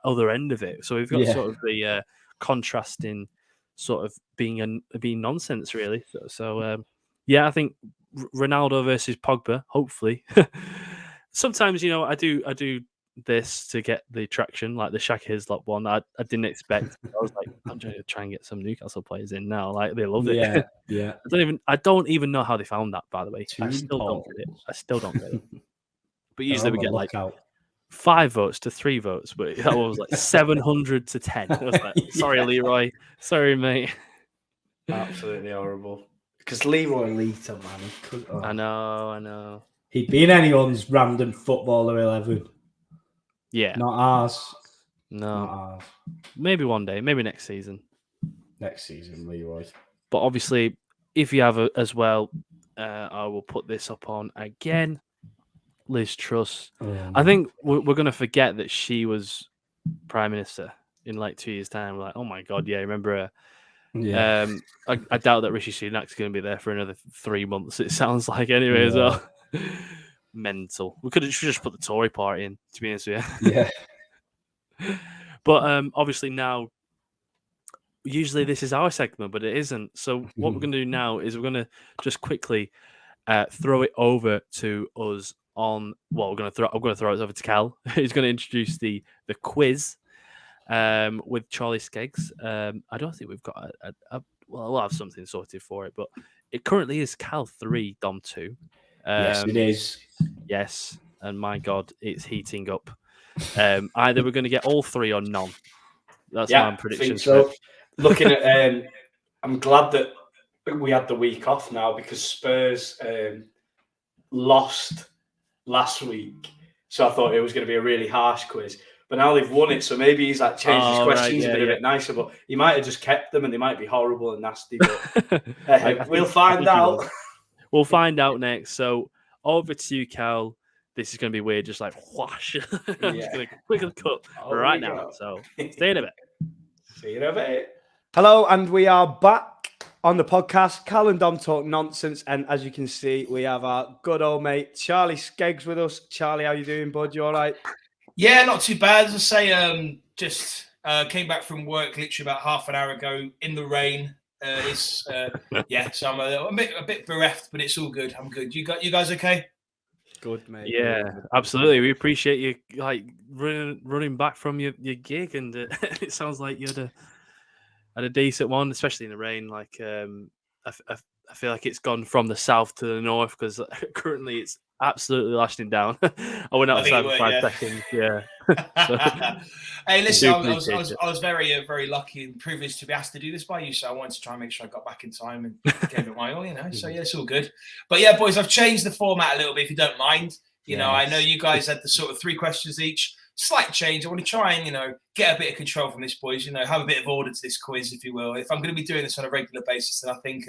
S2: other end of it. So we've got sort of the contrasting sort of being nonsense, really. So I think Ronaldo versus Pogba, hopefully. Sometimes, I do this to get the traction, like the Shaq Hislop one. I didn't expect. I was like, I'm trying to try and get some Newcastle players in now. Like they love it.
S1: Yeah.
S2: I don't even know how they found that. By the way, I still don't get it. But usually we get like 5 votes to 3 votes, but that one was like 700 to 10. I was like, sorry, Leroy. Sorry, mate.
S1: Absolutely horrible. Because Leroy Lita, man.
S2: I know.
S1: He'd be in anyone's random footballer 11.
S2: Yeah.
S1: Not ours.
S2: No.
S1: Not ours.
S2: Maybe one day. Maybe next season.
S1: Next season, Leroy.
S2: But obviously, if you have as well, I will put this up on again. Liz Truss. I think we're going to forget that she was Prime Minister in like 2 years' time. We're like, oh my God, remember her.
S1: Yeah.
S2: I doubt that Rishi Sunak's going to be there for another 3 months, it sounds like, anyway, as well. Mental. We should just put the Tory party in, to be honest with
S1: you. Yeah.
S2: But obviously now, usually this is our segment, but it isn't. So what we're going to do now is we're going to just quickly throw it over to us on. Well, I'm going to throw it over to Cal, who's going to introduce the quiz with Charlie Skeggs. I don't think we've got we'll have something sorted for it, but it currently is Cal 3, Dom 2.
S1: Yes, it is.
S2: Yes, and my God, it's heating up. Either we're going to get all 3 or none. That's my prediction.
S1: So, looking at, I'm glad that we had the week off now because Spurs lost last week. So I thought it was going to be a really harsh quiz. but now they've won it. So maybe he's like changed his
S2: Oh,
S1: questions
S2: right,
S1: a bit nicer. But he might have just kept them, and they might be horrible and nasty. But we'll find out.
S2: We'll find out next. So over to you, Cal. This is going to be weird, just like whoosh. I'm just going to quickly cut right now.
S1: Go.
S2: So stay in a bit.
S1: See you in a bit. Hello, and we are back on the podcast. Cal and Dom talk nonsense, and as you can see, we have our good old mate Charlie Skeggs with us. Charlie, how you doing, bud? You all right?
S4: Yeah, not too bad. As I say, just came back from work literally about half an hour ago in the rain. So I'm a bit bereft, but it's all good. I'm good. You guys okay?
S1: Good, mate.
S2: Yeah, absolutely. We appreciate you like running back from your gig, and it sounds like you had a decent one, especially in the rain. Like I feel like it's gone from the south to the north because currently it's absolutely lashing down. I went outside for 5 seconds. Yeah.
S4: Hey, listen, I was very, very lucky and privileged to be asked to do this by you. So I wanted to try and make sure I got back in time and gave it my all, So yeah, it's all good. But yeah, boys, I've changed the format a little bit, if you don't mind. I know you guys had the sort of 3 questions each. Slight change. I want to try and, get a bit of control from this, boys. Have a bit of order to this quiz, if you will. If I'm going to be doing this on a regular basis, then I think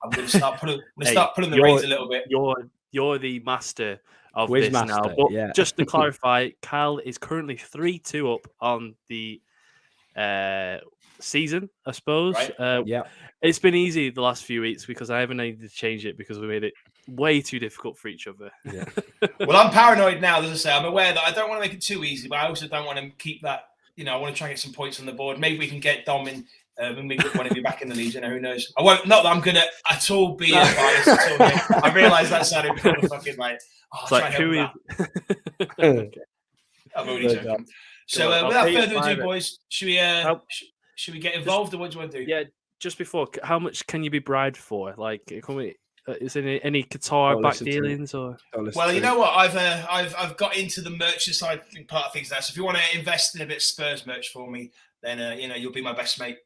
S4: I'm going to start pulling the reins a little bit.
S2: You're the master of
S1: Quizmaster,
S2: this now. But just to clarify, Cal is currently 3-2 up on the season, I suppose.
S1: Right.
S2: It's been easy the last few weeks because I haven't needed to change it because we made it way too difficult for each other.
S1: Yeah.
S4: Well, I'm paranoid now, as I say. I'm aware that I don't want to make it too easy, but I also don't want to keep that. I want to try and get some points on the board. Maybe we can get Dom in when we get one of you back in the league. Who knows? I won't. Not that I'm gonna at all be biased at all. I realise that sounded kind of fucking like.
S2: It's like who is?
S4: Okay. I'm only joking. So without further ado, boys, should we get involved, or what do you want to do?
S2: Yeah. Just before, how much can you be bribed for? Like, can we? Is there any Qatar back dealings or?
S4: Well, you know what? I've got into the merch side part of things now. So if you want to invest in a bit of Spurs merch for me, then you'll be my best mate.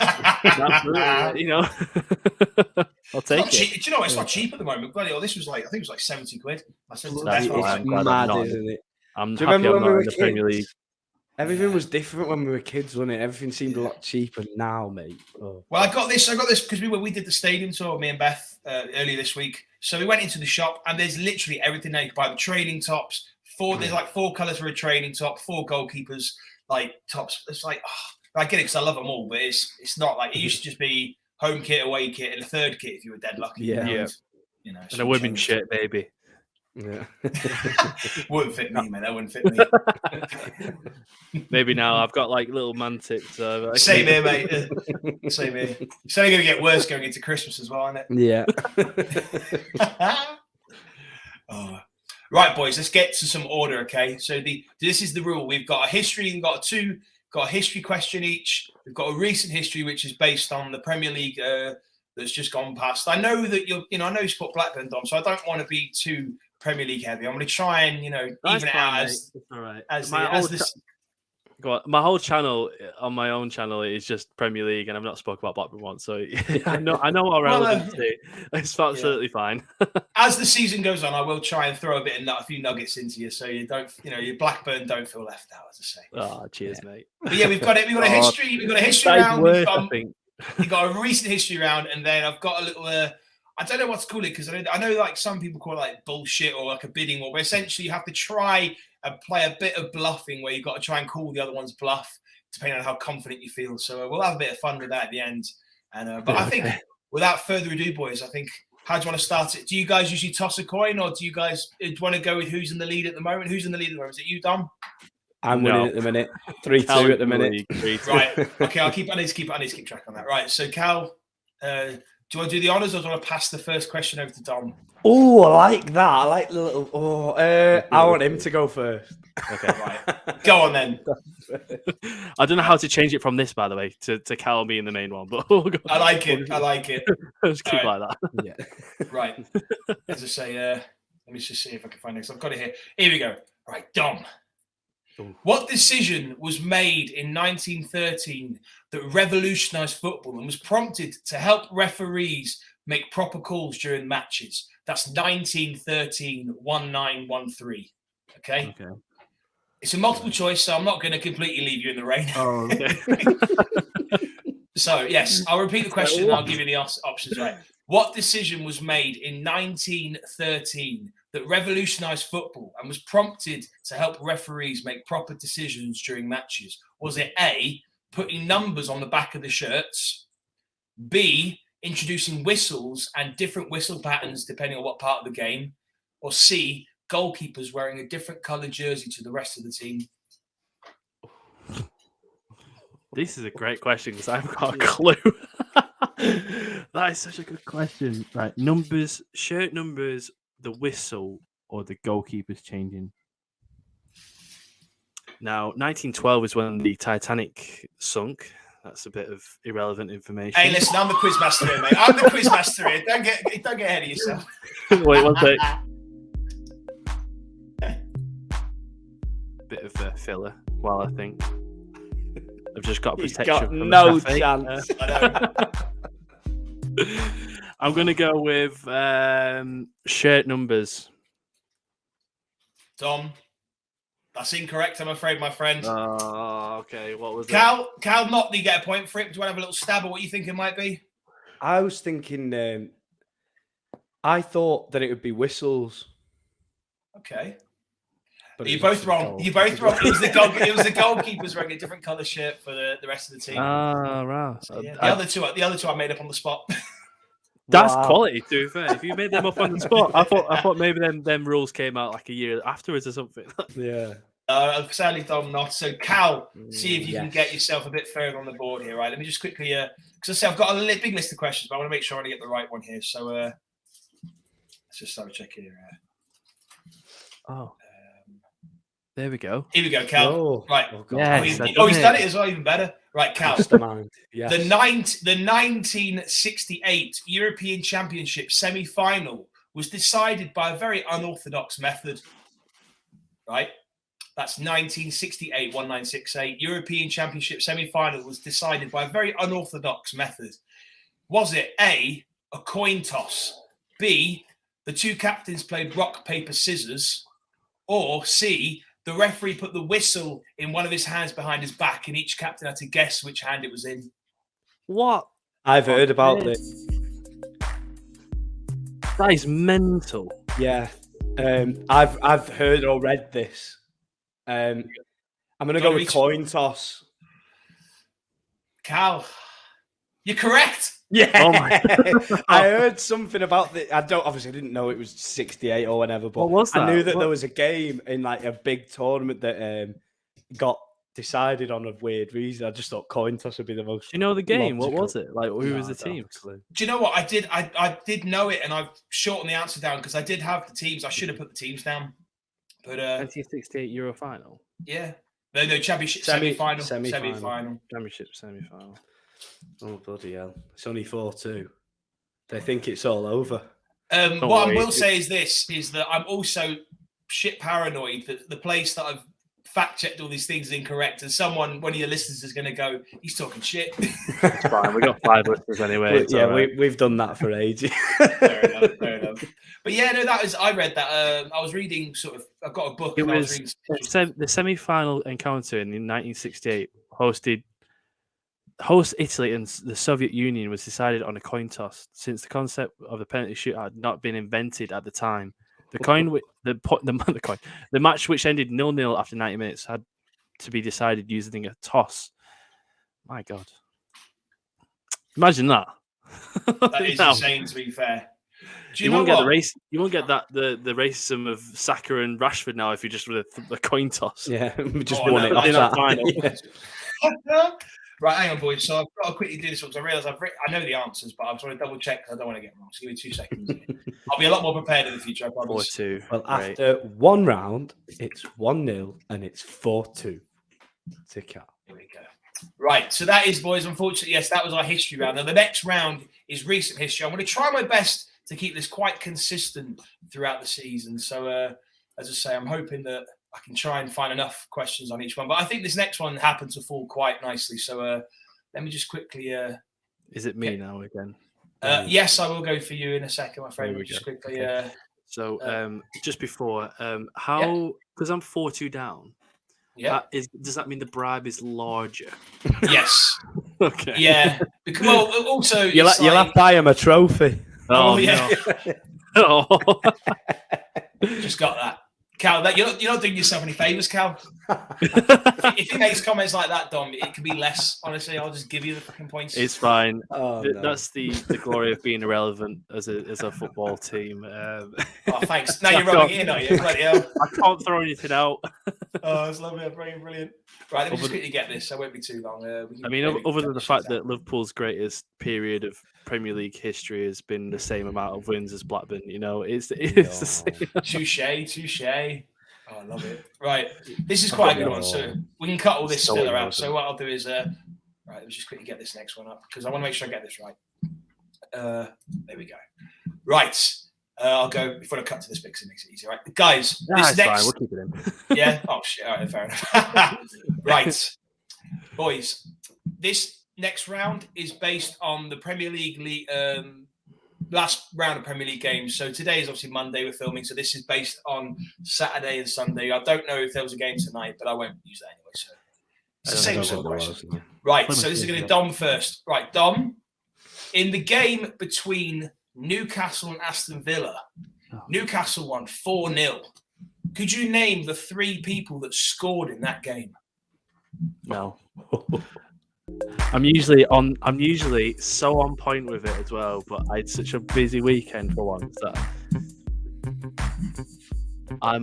S2: Absolutely, I'll take it.
S4: Cheap. Do you know what? It's not cheap at the moment. Bloody hell, this was like, I think it was like 70 quid.
S1: It's mad, isn't it?
S2: I'm
S1: Do you
S2: happy
S1: remember
S2: I'm
S1: when we
S2: not
S1: were
S2: in the Premier League.
S1: kids? Everything was different when we were kids, wasn't it? Everything seemed a lot cheaper now, mate. Oh.
S4: Well, I got this because we did the stadium tour, me and Beth, earlier this week. So we went into the shop, and there's literally everything there. You can buy the training tops. There's like 4 colours for a training top, 4 goalkeepers like tops. It's like I get it because I love them all, but it's not like it used to just be home kit, away kit, and a third kit if you were dead lucky.
S1: Yeah.
S2: And a women's shirt, maybe.
S1: Yeah.
S4: Wouldn't fit me, man. That wouldn't fit me.
S2: Maybe now I've got like little man tips.
S4: Same here, mate. Same here. It's only going to get worse going into Christmas as well, isn't it?
S1: Yeah.
S4: Right, boys. Let's get to some order, okay? So this is the rule. We've got a history. We've got a history question each. We've got a recent history, which is based on the Premier League that's just gone past. I know that I know you support Blackburn, Dom, so I don't want to be too Premier League heavy. I'm going to try and even it out
S2: my whole channel on my own channel is just Premier League, and I've not spoken about Blackburn once, so I know what relevant to. It's absolutely fine.
S4: As the season goes on, I will try and throw a few nuggets into you, so you don't, your Blackburn don't feel left out, as I say.
S2: Oh, cheers, mate.
S4: But yeah, we've got it. We've got a history. We've got a history round. We've got a recent history round, and then I've got a little. I don't know what to call it because I know like some people call it like bullshit or like a bidding war, but essentially you have to try and play a bit of bluffing where you've got to try and call the other one's bluff depending on how confident you feel. So we'll have a bit of fun with that at the end. And but I think without further ado, boys, how do you want to start it? Do you guys usually toss a coin, or do you want to go with who's in the lead at the moment? Who's in the lead at the moment? Is it you, Dom?
S1: I'm winning at the minute. 3-2 at the minute.
S4: Right. Okay, I need to keep track on that. Right. So Cal, do you want to do the honours, or do you want to pass the first question over to Dom?
S1: Oh, I like that. I like the little. I want him to go first.
S2: Okay,
S4: right. Go on then.
S2: I don't know how to change it from this, by the way, to Cal being the main one, but we'll go.
S4: I like it.
S2: Just keep like that.
S1: Yeah.
S4: Right. As I say, let me just see if I can find this. I've got it here. Here we go. Right, Dom. What decision was made in 1913 that revolutionised football and was prompted to help referees make proper calls during matches? That's 1913, 1913. Okay. It's a multiple choice, so I'm not going to completely leave you in the rain.
S2: Oh, okay.
S4: So, yes, I'll repeat the question and I'll give you the options, right? What decision was made in 1913 that revolutionized football and was prompted to help referees make proper decisions during matches? Was it A, putting numbers on the back of the shirts, B, introducing whistles and different whistle patterns depending on what part of the game, or C, goalkeepers wearing a different coloured jersey to the rest of the team?
S2: This is a great question because I've got a clue. That is such a good question. Right, numbers, shirt numbers, the whistle, or the goalkeepers changing. Now, 1912 is when the Titanic sunk. That's a bit of irrelevant information.
S4: Hey, listen, I'm the quizmaster here, mate. I'm the quizmaster here. Don't get ahead of yourself.
S2: Wait, one sec. Bit of a filler while I think. I've just got
S1: He's
S2: protection
S1: got
S2: from
S1: no
S2: the
S1: chance.
S2: I'm going to go with shirt numbers.
S4: Tom, that's incorrect, I'm afraid, my friend.
S2: Oh, okay. What was
S4: Cal Notley, you get a point for it. Do you want to have a little stab at what you think it might be?
S1: I was thinking, I thought that it would be whistles.
S4: Okay.
S1: But
S4: You're both wrong. You're both wrong. It was the goalkeepers wearing a different colour shirt for the rest of the team.
S2: Ah, right.
S4: So, yeah. The other two I made up on the spot.
S2: That's quality, to be fair. If you made them up on the spot, I thought maybe them rules came out like a year afterwards or something.
S1: Yeah.
S4: Sadly, Dom, not. So, Cal, see if you can get yourself a bit further on the board here, right? Let me just quickly, because I say I've got a big list of questions, but I want to make sure I get the right one here. So, let's just have a check here.
S2: There we go.
S4: Here we go, Cal.
S1: Oh,
S4: right.
S1: Oh, God.
S2: Yes,
S4: he's done it as well, even better. Right, Cal.
S1: Yes.
S4: The 1968 European Championship semi-final was decided by a very unorthodox method. Right? That's 1968, 1968. European Championship semi-final was decided by a very unorthodox method. Was it A, a coin toss, B, the two captains played rock, paper, scissors, or C, the referee put the whistle in one of his hands behind his back and each captain had to guess which hand it was in?
S2: What?
S1: I've heard about this.
S2: That is mental.
S1: Yeah. I've heard or read this. I'm going to go with coin toss.
S4: Cal, you're correct.
S1: Yeah.
S2: Oh my.
S1: I heard something about the. I didn't know it was 68 or whatever, but
S2: What was that?
S1: I knew that there was a game in like a big tournament that got decided on a weird reason. I just thought coin toss would be the most.
S2: Do you know the game?
S1: logical.
S2: What was it? Like, who was the
S1: I don't
S2: team?
S1: have a clue.
S4: Do you know what I did? I did know it, and I've shortened the answer down because I did have the teams. I should have put the teams down, but
S2: 1968 Euro final.
S4: yeah, no, championship semi-final.
S2: Championship semi-final.
S1: Oh bloody hell! It's only 4-2. They think it's all over.
S4: What I will say is this: is that I'm also shit paranoid that the place that I've fact-checked all these things is incorrect, and one of your listeners is going to go, "He's talking shit."
S2: It's fine. We got 5 listeners anyway.
S1: We've done that for ages.
S4: Fair enough. But yeah, no, I read that. I was reading I've got a book.
S2: It
S4: and
S2: was
S4: I was reading
S2: the semi-final encounter in 1968 host Italy and the Soviet Union was decided on a coin toss. Since the concept of the penalty shootout had not been invented at the time, the match, which ended 0-0 after 90 minutes, had to be decided using a toss. My God, imagine that.
S4: that is insane. To be fair,
S2: you won't get the race. You won't get that the racism of Saka and Rashford now if you just with a coin toss.
S1: Yeah, we just
S4: won
S1: it.
S4: In
S1: that
S2: final.
S4: Yeah. Right, hang on, boys. So I've got to quickly do this one because I realise I know the answers, but I'm trying to double check because I don't want to get them wrong. So give me 2 seconds. I'll be a lot more prepared in the future, I promise.
S2: 4-2.
S1: Well, after one round, it's 1-0 and it's 4-2 to Cal.
S4: Here we go. Right, so that is, boys, unfortunately, yes, that was our history round. Now, the next round is recent history. I'm going to try my best to keep this quite consistent throughout the season. So, as I say, I'm hoping that I can try and find enough questions on each one. But I think this next one happened to fall quite nicely. So let me just quickly...
S2: is it me now again?
S4: Yes, I will go for you in a second, my friend. Just quickly...
S2: Okay. So just before, how... Because I'm 4-2 down.
S4: Yeah.
S2: Does that mean the bribe is larger?
S4: Yes.
S2: Okay.
S4: Yeah. Because, well, also
S1: You'll have to buy him a trophy.
S2: Oh,
S4: yeah.
S2: no. Oh.
S4: Just got that. Cal, you're not doing yourself any favours, Cal. If he makes comments like that, Dom, it could be less. Honestly, I'll just give you the fucking points.
S2: It's fine.
S1: Oh, no.
S2: That's the glory of being irrelevant as a football team.
S4: Oh, thanks. Now you're rubbing it in, are you? Bloody hell.
S2: I can't throw anything out.
S4: Oh, it's lovely. Brilliant. Right, let me just quickly get this. I won't be too long.
S2: Other than the fact that Liverpool's greatest period of Premier League history has been the same amount of wins as Blackburn, it's the same.
S4: Touche. Oh, I love it. Right, this is quite a good one. So we can cut all this filler out. So what I'll do is, right, let me just quickly get this next one up because I want to make sure I get this right. There we go. Right. I'll go before I cut to this because it makes it easier, right? Guys, this next...
S2: fine. We'll keep it in.
S4: Yeah? Oh, shit. All right, fair enough. Right. Boys, this next round is based on the Premier League last round of Premier League games. So today is obviously Monday we're filming, so this is based on Saturday and Sunday. I don't know if there was a game tonight, but I won't use that anyway. So it's the same sort of question. Right, so this is going to Dom first. Right, Dom, in the game between Newcastle and Aston Villa, Newcastle won 4-0. Could you name the 3 people that scored in that game?
S2: No. I'm usually so on point with it as well, but I had such a busy weekend for once that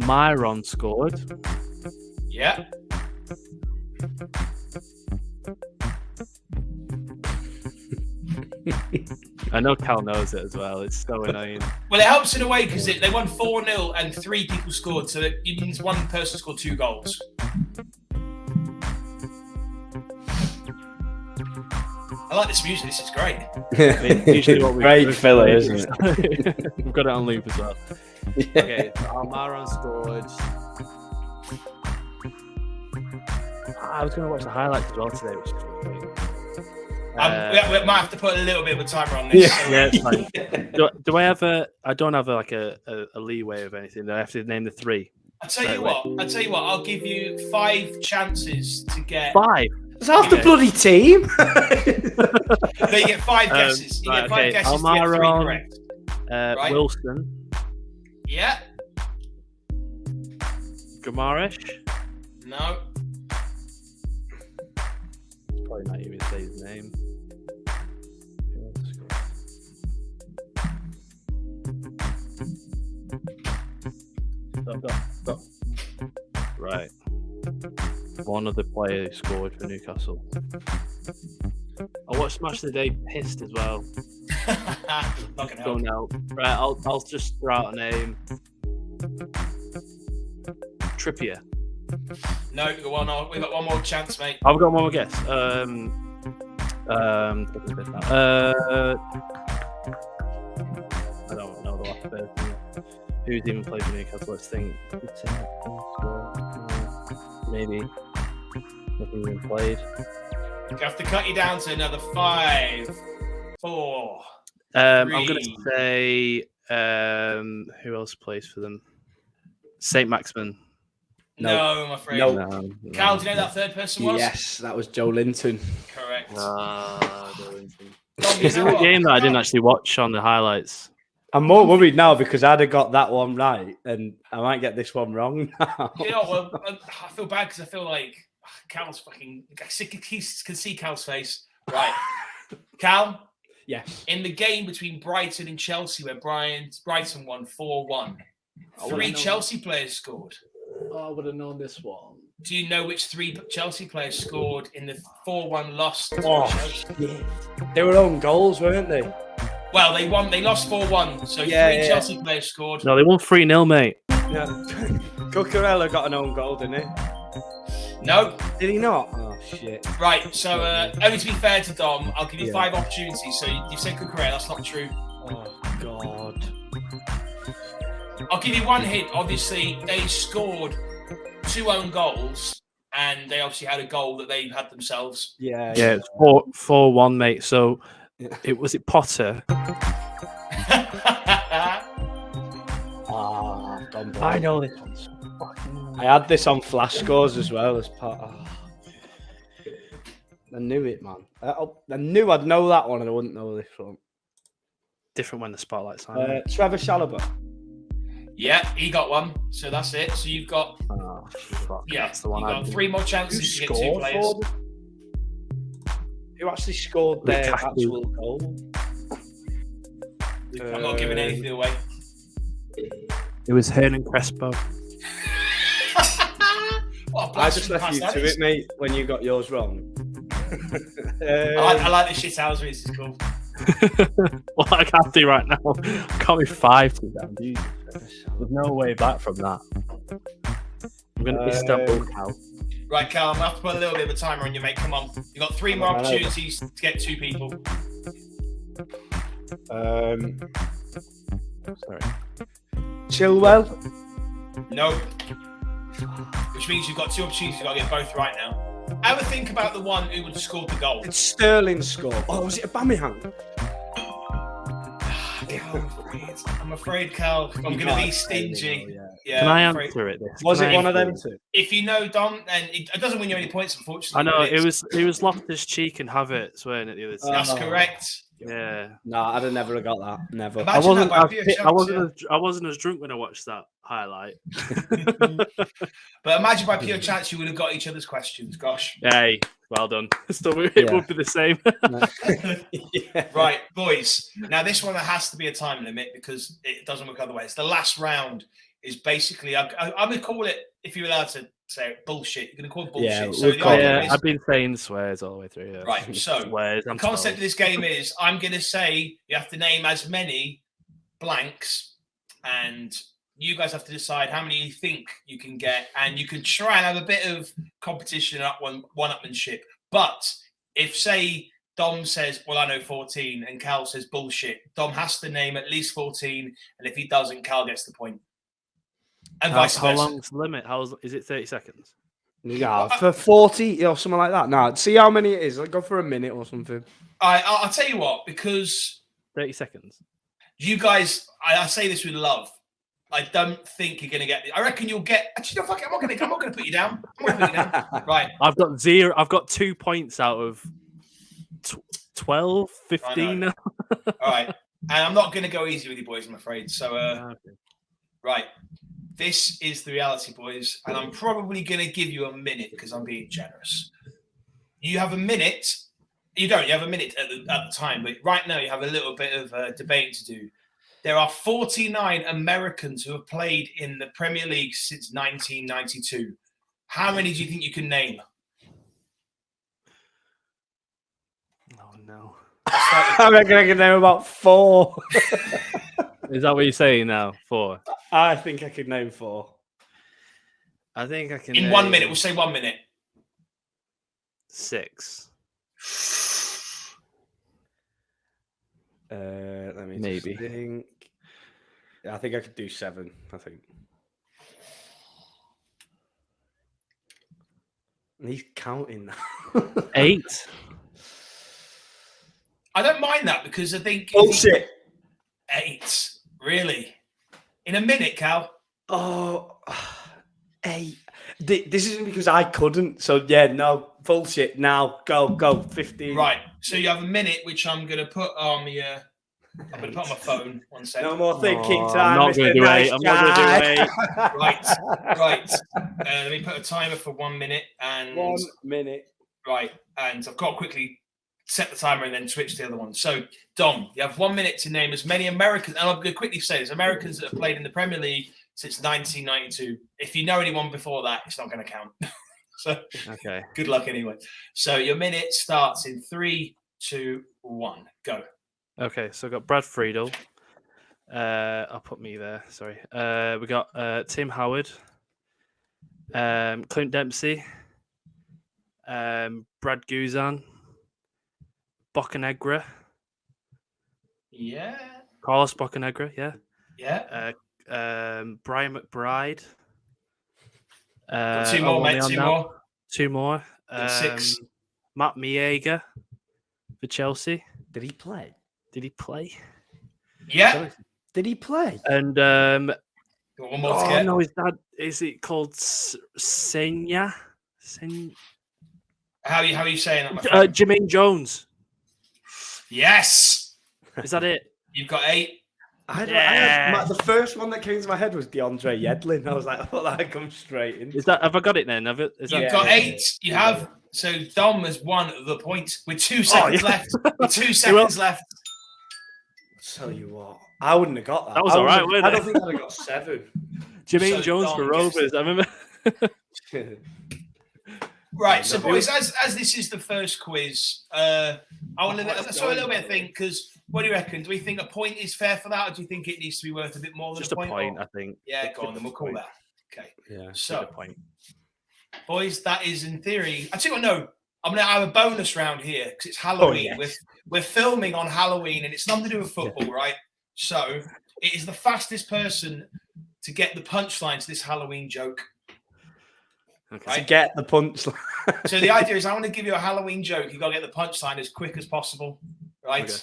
S2: Myron scored.
S4: Yeah.
S2: I know Cal knows it as well. It's so annoying.
S4: Well, it helps in a way because they won 4-0 and 3 people scored, so it means one person scored 2 goals. I like this music. This is great.
S2: Usually what
S1: great filler, isn't
S2: it? We've got it on loop as well. Yeah. Okay, so Almiron scored. I was going to watch the highlights as well today, which is really great.
S4: We might have to put a little bit of a timer on this.
S2: Yeah, it's fine. Do I have I don't have a leeway of anything. Do I have to name the 3?
S4: I'll tell you what. I'll give you 5 chances to get
S2: 5.
S1: It's half the bloody team.
S4: No, you get 5 guesses. You get 5 guesses to get 3 correct.
S2: Right? Wilson.
S4: Yeah.
S2: Gamarish.
S4: No.
S2: Probably not even say his name. Go. Right. One of the players scored for Newcastle. I watched Match of the Day pissed as well.
S4: Not gonna help.
S2: Out. Right, I'll just throw out a name. Trippier.
S4: No, we've got one more chance, mate.
S2: I've got one more guess. I don't know the last person. Who's even played for Newcastle? Let's think. Maybe. Nothing even played.
S4: You have to cut you down to another 5, 4. 3.
S2: I'm going to say who else plays for them? St. Maximin.
S4: No, I'm afraid.
S1: No.
S4: Cal, do you know that 3rd person was?
S1: Yes, that was Joe Linton.
S4: Correct.
S2: Joe Linton. It's a game that I didn't actually watch on the highlights.
S1: I'm more worried now because I'd have got that one right and I might get this one wrong now.
S4: Well, I feel bad because I feel like Cal's fucking... I can see Cal's face. Right. Cal?
S1: Yes.
S4: In the game between Brighton and Chelsea where Brighton won 4-1, 3 Chelsea players scored.
S2: Oh, I would have known this one.
S4: Do you know which 3 Chelsea players scored in the 4-1 loss to Chelsea?
S1: Yeah. They were own goals, weren't they?
S4: Well, they won. They lost 4-1, so 3 Chelsea players scored.
S2: No, they won 3-0, mate.
S1: Yeah. Cucurella got an own goal, didn't he?
S4: No.
S1: Did he not? Oh, shit.
S4: Right, so only to be fair to Dom, I'll give you 5 opportunities. So you said Cucurella, that's not true.
S1: Oh, God.
S4: I'll give you one hint. Obviously, they scored 2 own goals, and they obviously had a goal that they had themselves.
S1: Yeah,
S2: it's 4-1, mate. So was it Potter?
S1: I know this one's fucking I had this on flash scores as well as part. I knew it, man. I knew I'd know that one, and I wouldn't know this one.
S2: Different when the spotlight's on.
S1: Trevor Chalobah.
S4: Yeah, he got one. So that's it. So you've got
S2: That's the one.
S4: You've got 3 more chances to get 2 players.
S1: Who actually scored their
S2: Lukaku.
S1: actual goal?
S4: I'm not giving anything away.
S2: It was Hernan Crespo.
S4: What a
S1: I just
S4: blasphemy
S1: left
S4: pass
S1: you
S4: that
S1: to
S4: is.
S1: it, mate, when you got yours wrong.
S4: I like the shit housery. This is cool.
S2: Well, I can't do right now. I can't be 5 to them. There's no way back from that. I'm going to Istanbul now.
S4: Right, Cal, I'm going to have to put a little bit of a timer on you, mate. Come on. You've got 3 more opportunities to get 2 people.
S2: Sorry.
S1: Chilwell.
S4: No. Which means you've got 2 opportunities. You've got to get both right now. Have a think about the one who would have scored the goal.
S1: Did Sterling score? Oh, was it Aubameyang?
S4: I'm afraid, Cal, I'm going to be stingy. Yeah,
S2: Can I
S4: I'm afraid.
S2: answer it?
S1: Was
S2: Can
S1: it
S2: I
S1: one of them
S2: answer it?
S1: two?
S4: If you know Dom, and it doesn't win you any points, unfortunately.
S2: I know
S4: but it's-
S2: it was Loftus-Cheek and Havertz, weren't it? The other time.
S4: That's
S1: Oh.
S4: correct.
S2: Yeah.
S1: No, I'd have never got that. Never.
S4: Imagine
S2: I wasn't.
S4: that by pure chance,
S2: I wasn't as drunk when I watched that highlight.
S4: But imagine by pure chance you would have got each other's questions. Gosh.
S2: Hey, well done. Still, it
S1: Yeah.
S2: would be the same.
S1: Yeah.
S4: Right, boys. Now this one has to be a time limit because it doesn't work otherwise. The last round is basically I'm going to call it, if you're allowed to say it, bullshit. You're going to call it bullshit.
S1: Yeah,
S4: So
S1: we'll
S4: the
S1: call it-
S4: idea
S2: Yeah,
S4: is,
S2: I've been saying swears all the way through. Yeah.
S4: Right, so,
S2: swears.
S4: the
S2: I'm
S4: concept of
S2: told.
S4: this game is I'm going to say you have to name as many blanks, and you guys have to decide how many you think you can get, and you can try and have a bit of competition up one-upmanship. But if, say, Dom says, well, I know 14, and Cal says bullshit, Dom has to name at least 14, and if he doesn't, Cal gets the point. And vice
S2: How
S4: versa.
S2: long's the limit? Is it 30 seconds?
S1: Yeah, for 40 or something like that. No, see how many it is. Like, go for a minute or something.
S4: I'll tell you what, because
S2: 30 seconds.
S4: you guys, I say this with love. I don't think you're going to get it. I reckon you'll get. Actually, no, fuck it. I'm not going to put you down. I'm not going to put you down. Right.
S2: I've got 0. I've got 2 points out of 12, 15.
S4: All right. And I'm not going to go easy with you boys, I'm afraid. So,
S2: Okay.
S4: right. This is the reality, boys. And I'm probably going to give you a minute because I'm being generous. You have a minute. You don't. You have a minute at the time. But right now, you have a little bit of debate to do. There are 49 Americans who have played in the Premier League since 1992. How many do you think you can name?
S2: Oh no.
S1: I reckon I can name about 4.
S2: Is that what you're saying now? 4.
S1: I think I could name 4.
S2: I think I can.
S4: In 1 minute. We'll say 1 minute.
S2: 6.
S1: Let me
S2: Maybe.
S1: just think. Yeah, I think I could do 7. I think. And he's counting now.
S2: 8.
S4: I don't mind that because I think
S1: Bullshit.
S4: 8. Really? In a minute, Cal?
S1: Oh, 8. This isn't because I couldn't. So yeah, no bullshit. Now go 15.
S4: Right. So you have a minute, which I'm going to put on the. I'm going to put on my phone. 1 second.
S1: No more thinking
S2: Oh,
S1: time.
S2: I'm not going to do 8. I'm not going to do 8.
S4: Right. Let me put a timer for 1 minute. And
S1: 1 minute.
S4: right. And I've got to quickly set the timer and then switch to the other one. So, Dom, you have 1 minute to name as many Americans. And I'm going to quickly say this: Americans that have played in the Premier League since 1992. If you know anyone before that, it's not going to count. So,
S2: Okay.
S4: good luck anyway. So, your minute starts in 3, 2, 1. Go.
S2: Okay, so we've got Brad Friedel. I'll put me there. Sorry. We got Tim Howard, Clint Dempsey, Brad Guzan, Bocanegra,
S4: Yeah.
S2: Carlos Bocanegra, yeah.
S4: Yeah.
S2: Brian McBride.
S4: Got 2 more, mate. 2 more.
S2: 2 more.
S4: That's 6.
S2: Matt Miega for Chelsea.
S1: Did he play?
S2: Did he play?
S4: Yeah.
S1: Did he play?
S2: And
S4: Got one more to
S2: Oh
S4: get.
S2: no, is it called Senya?
S4: How are you saying that, my friend?
S2: Jermaine Jones.
S4: Yes.
S2: Is that it?
S4: You've got 8.
S1: The first one that came to my head was DeAndre Yedlin. I was like, I thought that come straight in.
S2: Have I got it then? You've
S4: got 8. You have. So Dom has won the point with 2 seconds left. With 2 seconds left.
S1: I'll tell you what, I wouldn't have got that.
S2: That was all right, wasn't it?
S1: I don't think I'd have got 7.
S2: Jermaine Jones for Rovers. I remember.
S4: Right, so boys, as this is the first quiz, I want to let's throw a little bit of thing, because what do you reckon? Do we think a point is fair for that, or do you think it needs to be worth a bit more than
S2: Just a point, I think.
S4: Yeah, go on, then we'll call that. Okay.
S1: Yeah.
S4: So,
S2: point.
S4: Boys, that is in theory. I tell you what, no, I'm going to have a bonus round here because it's Halloween.
S1: Oh, yes.
S4: We're filming on Halloween, and it's nothing to do with football, right? So, it is the fastest person to get the punchline to this Halloween joke.
S2: Okay.
S4: Right?
S1: To get the punchline.
S4: So the idea is I want to give you a Halloween joke. You got to get the punchline as quick as possible, right?
S2: Okay.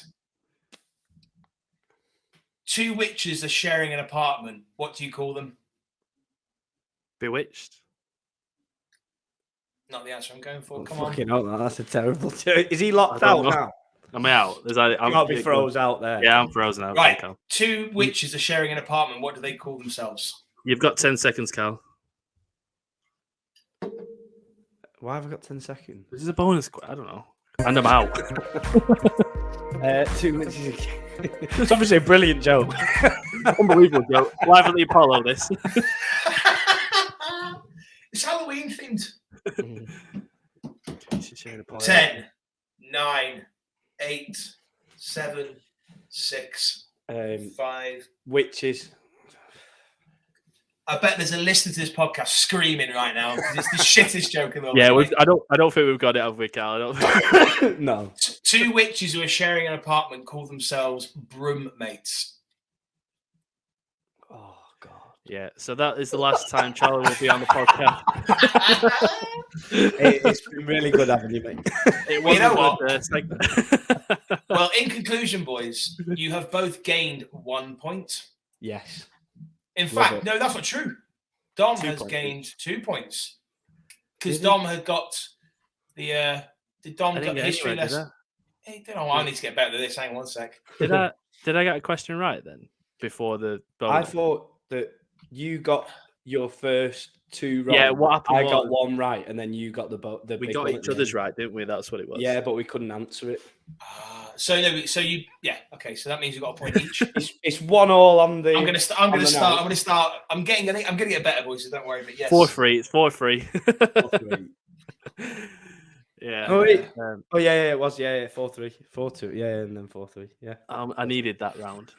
S4: 2 witches are sharing an apartment. What do you call them?
S2: Bewitched.
S4: Not the answer I'm going for. Come on.
S1: Fucking hell, that's a terrible joke. Is he locked
S2: I
S1: out
S2: don't know.
S1: now?
S2: Am I out?
S1: I can't be froze out there.
S2: Yeah, I'm frozen out.
S4: Right.
S2: Okay.
S4: 2 witches are sharing an apartment. What do they call themselves?
S2: You've got 10 seconds, Cal.
S1: Why have I got 10 seconds?
S2: This is a bonus. I don't know. And I'm out.
S1: 2 witches. It's obviously a brilliant joke.
S2: Unbelievable joke. Live at the Apollo, this.
S4: It's Halloween themed.
S2: 10,
S4: 10, 9, 8, 7, 6, 5.
S1: Witches.
S4: I bet there's a listener to this podcast screaming right now because it's the shittest joke in the world.
S2: Yeah, I don't think we've got it, have we, Cal? I don't.
S1: No.
S4: 2 witches who are sharing an apartment call themselves broom mates.
S1: Oh, God.
S2: Yeah, so that is the last time Charlie will be on the podcast.
S1: It's been really good having you, mate.
S2: It wasn't
S4: You know
S2: what?
S4: Well, in conclusion, boys, you have both gained 1 point.
S1: Yes.
S4: In
S1: Love
S4: fact,
S1: it.
S4: no, that's not true. Dom
S1: 2
S4: has
S1: points
S4: gained 2 points because
S1: Did he?
S4: Dom had got the. Did Dom
S2: I
S4: got
S2: didn't
S4: the
S2: get
S4: history
S2: anywhere, did
S4: lesson? Hey, I need to get better at this. Hang on one sec.
S2: Did I get a question right then? Before the bonus?
S1: I thought that you got your first 2 wrong.
S2: Yeah, what happened
S1: I got
S2: was-
S1: 1 right, and then you got the
S2: we
S1: big
S2: got
S1: one at
S2: each
S1: the
S2: other's
S1: end.
S2: right, didn't we? That's what it was.
S1: Yeah, but we couldn't answer it.
S4: So you, yeah, okay. So that means you got a point each.
S1: It's 1-1 on the.
S4: I'm gonna start. I'm gonna get better, boys. So don't worry. But yes,
S2: 4-3. It's 4-3. Yeah.
S1: Oh, wait. Yeah, it was. Yeah, 4-3. 4-2. Yeah, and then 4-3. Yeah.
S2: I needed that round.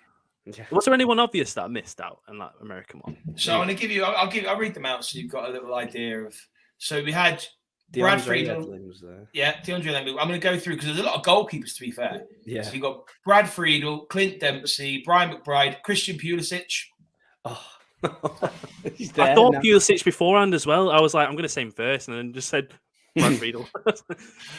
S1: Yeah.
S2: Was there anyone obvious that I missed out in that American one?
S4: So I'm gonna give you. I'll read them out so you've got a little idea of. So we had Brad Friedel.
S1: was there.
S4: Yeah, DeAndre Lemon. I'm going to go through because there's a lot of goalkeepers, to be fair.
S1: Yeah.
S4: So you've got Brad Friedel, Clint Dempsey, Brian McBride, Christian Pulisic.
S1: Oh.
S2: I thought Pulisic beforehand as well. I was like, I'm going to say him first, and then just said Brad Friedel.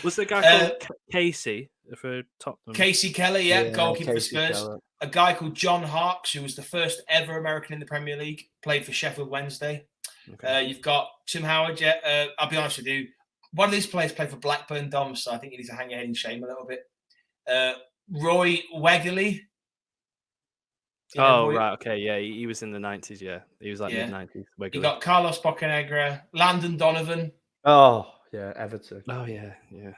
S2: Was there a guy called Casey for Tottenham?
S4: Casey Kelly, goalkeeper for
S1: Casey
S4: Spurs.
S1: Keller.
S4: A guy called John Harkes, who was the first ever American in the Premier League, played for Sheffield Wednesday.
S2: Okay.
S4: You've got Tim Howard. Yeah, I'll be honest with you. One of these players played for Blackburn, Dom, so I think you need to hang your head in shame a little bit. Roy Wegerle.
S2: Oh, right. Okay. Yeah. He was in the 90s. Yeah. He was like mid-90s.
S4: You got Carlos Bocanegra, Landon Donovan.
S1: Oh, yeah, Everton.
S2: Oh, yeah. Yeah.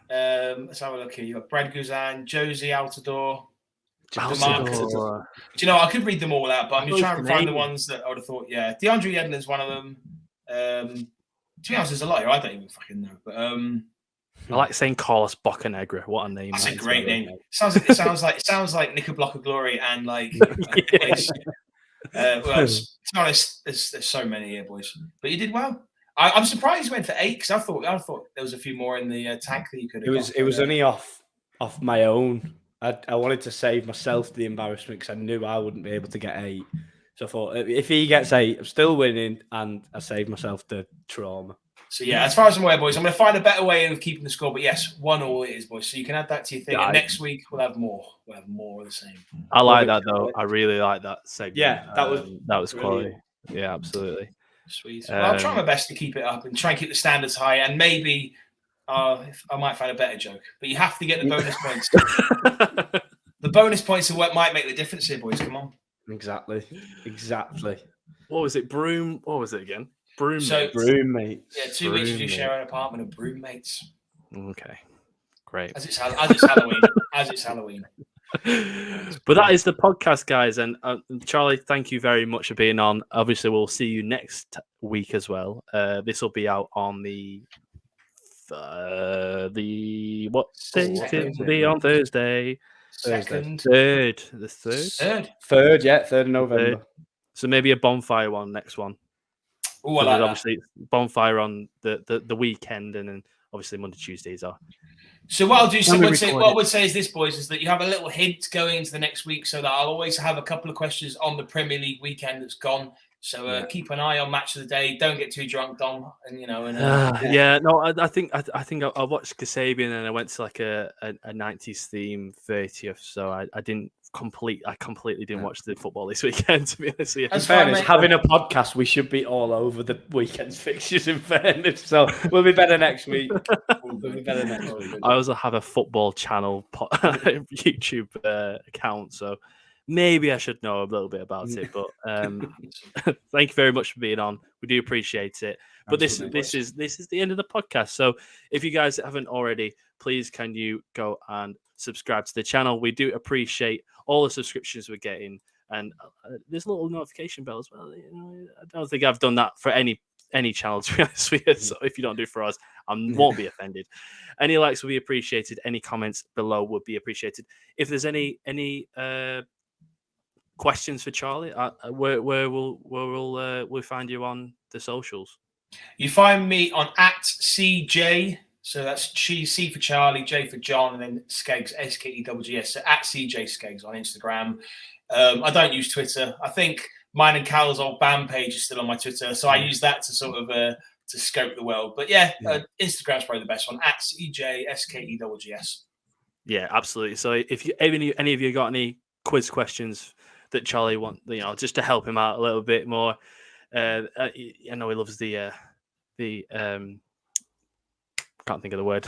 S4: Let's have a look here. You got Brad Guzan, Josie Altidore.
S2: Altidore.
S4: Do you know, I could read them all out, but I'm just trying to
S2: the
S4: find
S2: name.
S4: the ones that I would have thought, yeah. DeAndre Yedlin's one of them. To be honest, there's a lot here. I don't even fucking know. But
S2: I like saying Carlos Bocanegra. What a name.
S4: that's
S2: that
S4: a
S2: is,
S4: great
S2: by the
S4: name.
S2: way.
S4: It sounds like Nick a Block of Glory and like well, to be honest, there's so many here, boys. But you did well. I'm surprised you went for 8 because I thought there was a few more in the tank that you could have.
S1: It was only off my own. I wanted to save myself the embarrassment because I knew I wouldn't be able to get 8. So I thought if he gets 8, I'm still winning, and I saved myself the trauma.
S4: So yeah, as far as I'm aware, boys, I'm going to find a better way of keeping the score. But yes, 1-1 it is, boys. So you can add that to your thing.
S2: Yeah,
S4: and next week we'll have more. We'll have more of the same.
S2: I like that though. I really like that segment.
S1: Yeah, that was
S2: quality. Yeah, absolutely.
S4: Sweet. Well, I'll try my best to keep it up and try and keep the standards high, and maybe if I might find a better joke. But you have to get the bonus points. The bonus points are what might make the difference here, boys. Come on.
S1: Exactly.
S2: What was it? Broom. What was it again? Broom.
S1: Broommates.
S4: Yeah, 2 weeks you share an apartment of broommates.
S2: Okay, great.
S4: As it's Halloween. As it's Halloween.
S2: But that is the podcast, guys. And Charlie, thank you very much for being on. Obviously, we'll see you next week as well. This will be out on the what day? It'll be on Thursday.
S4: Second.
S2: Third. The third?
S1: Third, yeah, 3rd of November.
S2: Third. So maybe a bonfire one next one.
S4: Oh, I like
S2: obviously it's bonfire on the weekend, and then obviously Monday, Tuesdays are.
S4: So what I'll do, what I would say is this, boys, is that you have a little hint going into the next week, so that I'll always have a couple of questions on the Premier League weekend that's gone. So keep an eye on Match of the Day. Don't get too drunk, Dom. And
S2: I think I watched Kasabian, and I went to like a 90s theme 30th. So I completely didn't watch the football this weekend, to be honest with you.
S1: In fairness, having a podcast, we should be all over the weekend's fixtures, in fairness. So we'll be better next week.
S2: I also have a football channel YouTube account, so maybe I should know a little bit about it. But thank you very much for being on. We do appreciate it. But this is the end of the podcast. So if you guys haven't already, please can you go and subscribe to the channel. We do appreciate all the subscriptions we're getting, and there's a little notification bell as well. I don't think I've done that for any channel, to be honest with you. So if you don't do it for us, I won't be offended. Any likes will be appreciated. Any comments below would be appreciated. If there's any questions for Charlie, where we'll find you on the socials?
S4: You find me on @CJ. So that's C for Charlie, J for John, and then Skeggs, SKEGGS. So @CJ Skeggs on Instagram. I don't use Twitter. I think mine and Cal's old band page is still on my Twitter, so I use that to sort of to scope the world. But Instagram's probably the best one. @CJ SKEGGS.
S2: Yeah, absolutely. So if you any of you got any quiz questions that Charlie want, just to help him out a little bit more. I know he loves the can't think of the word.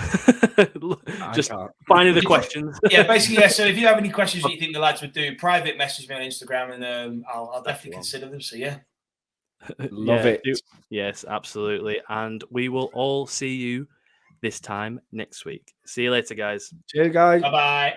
S2: Just finding the questions.
S4: Yeah, basically, yeah. So if you have any questions that you think the lads would do, private message me on Instagram, and I'll definitely consider them. So yeah,
S1: love it.
S2: Yes, absolutely. And we will all see you this time next week. See you later, guys.
S1: Cheers, guys.
S4: Bye bye.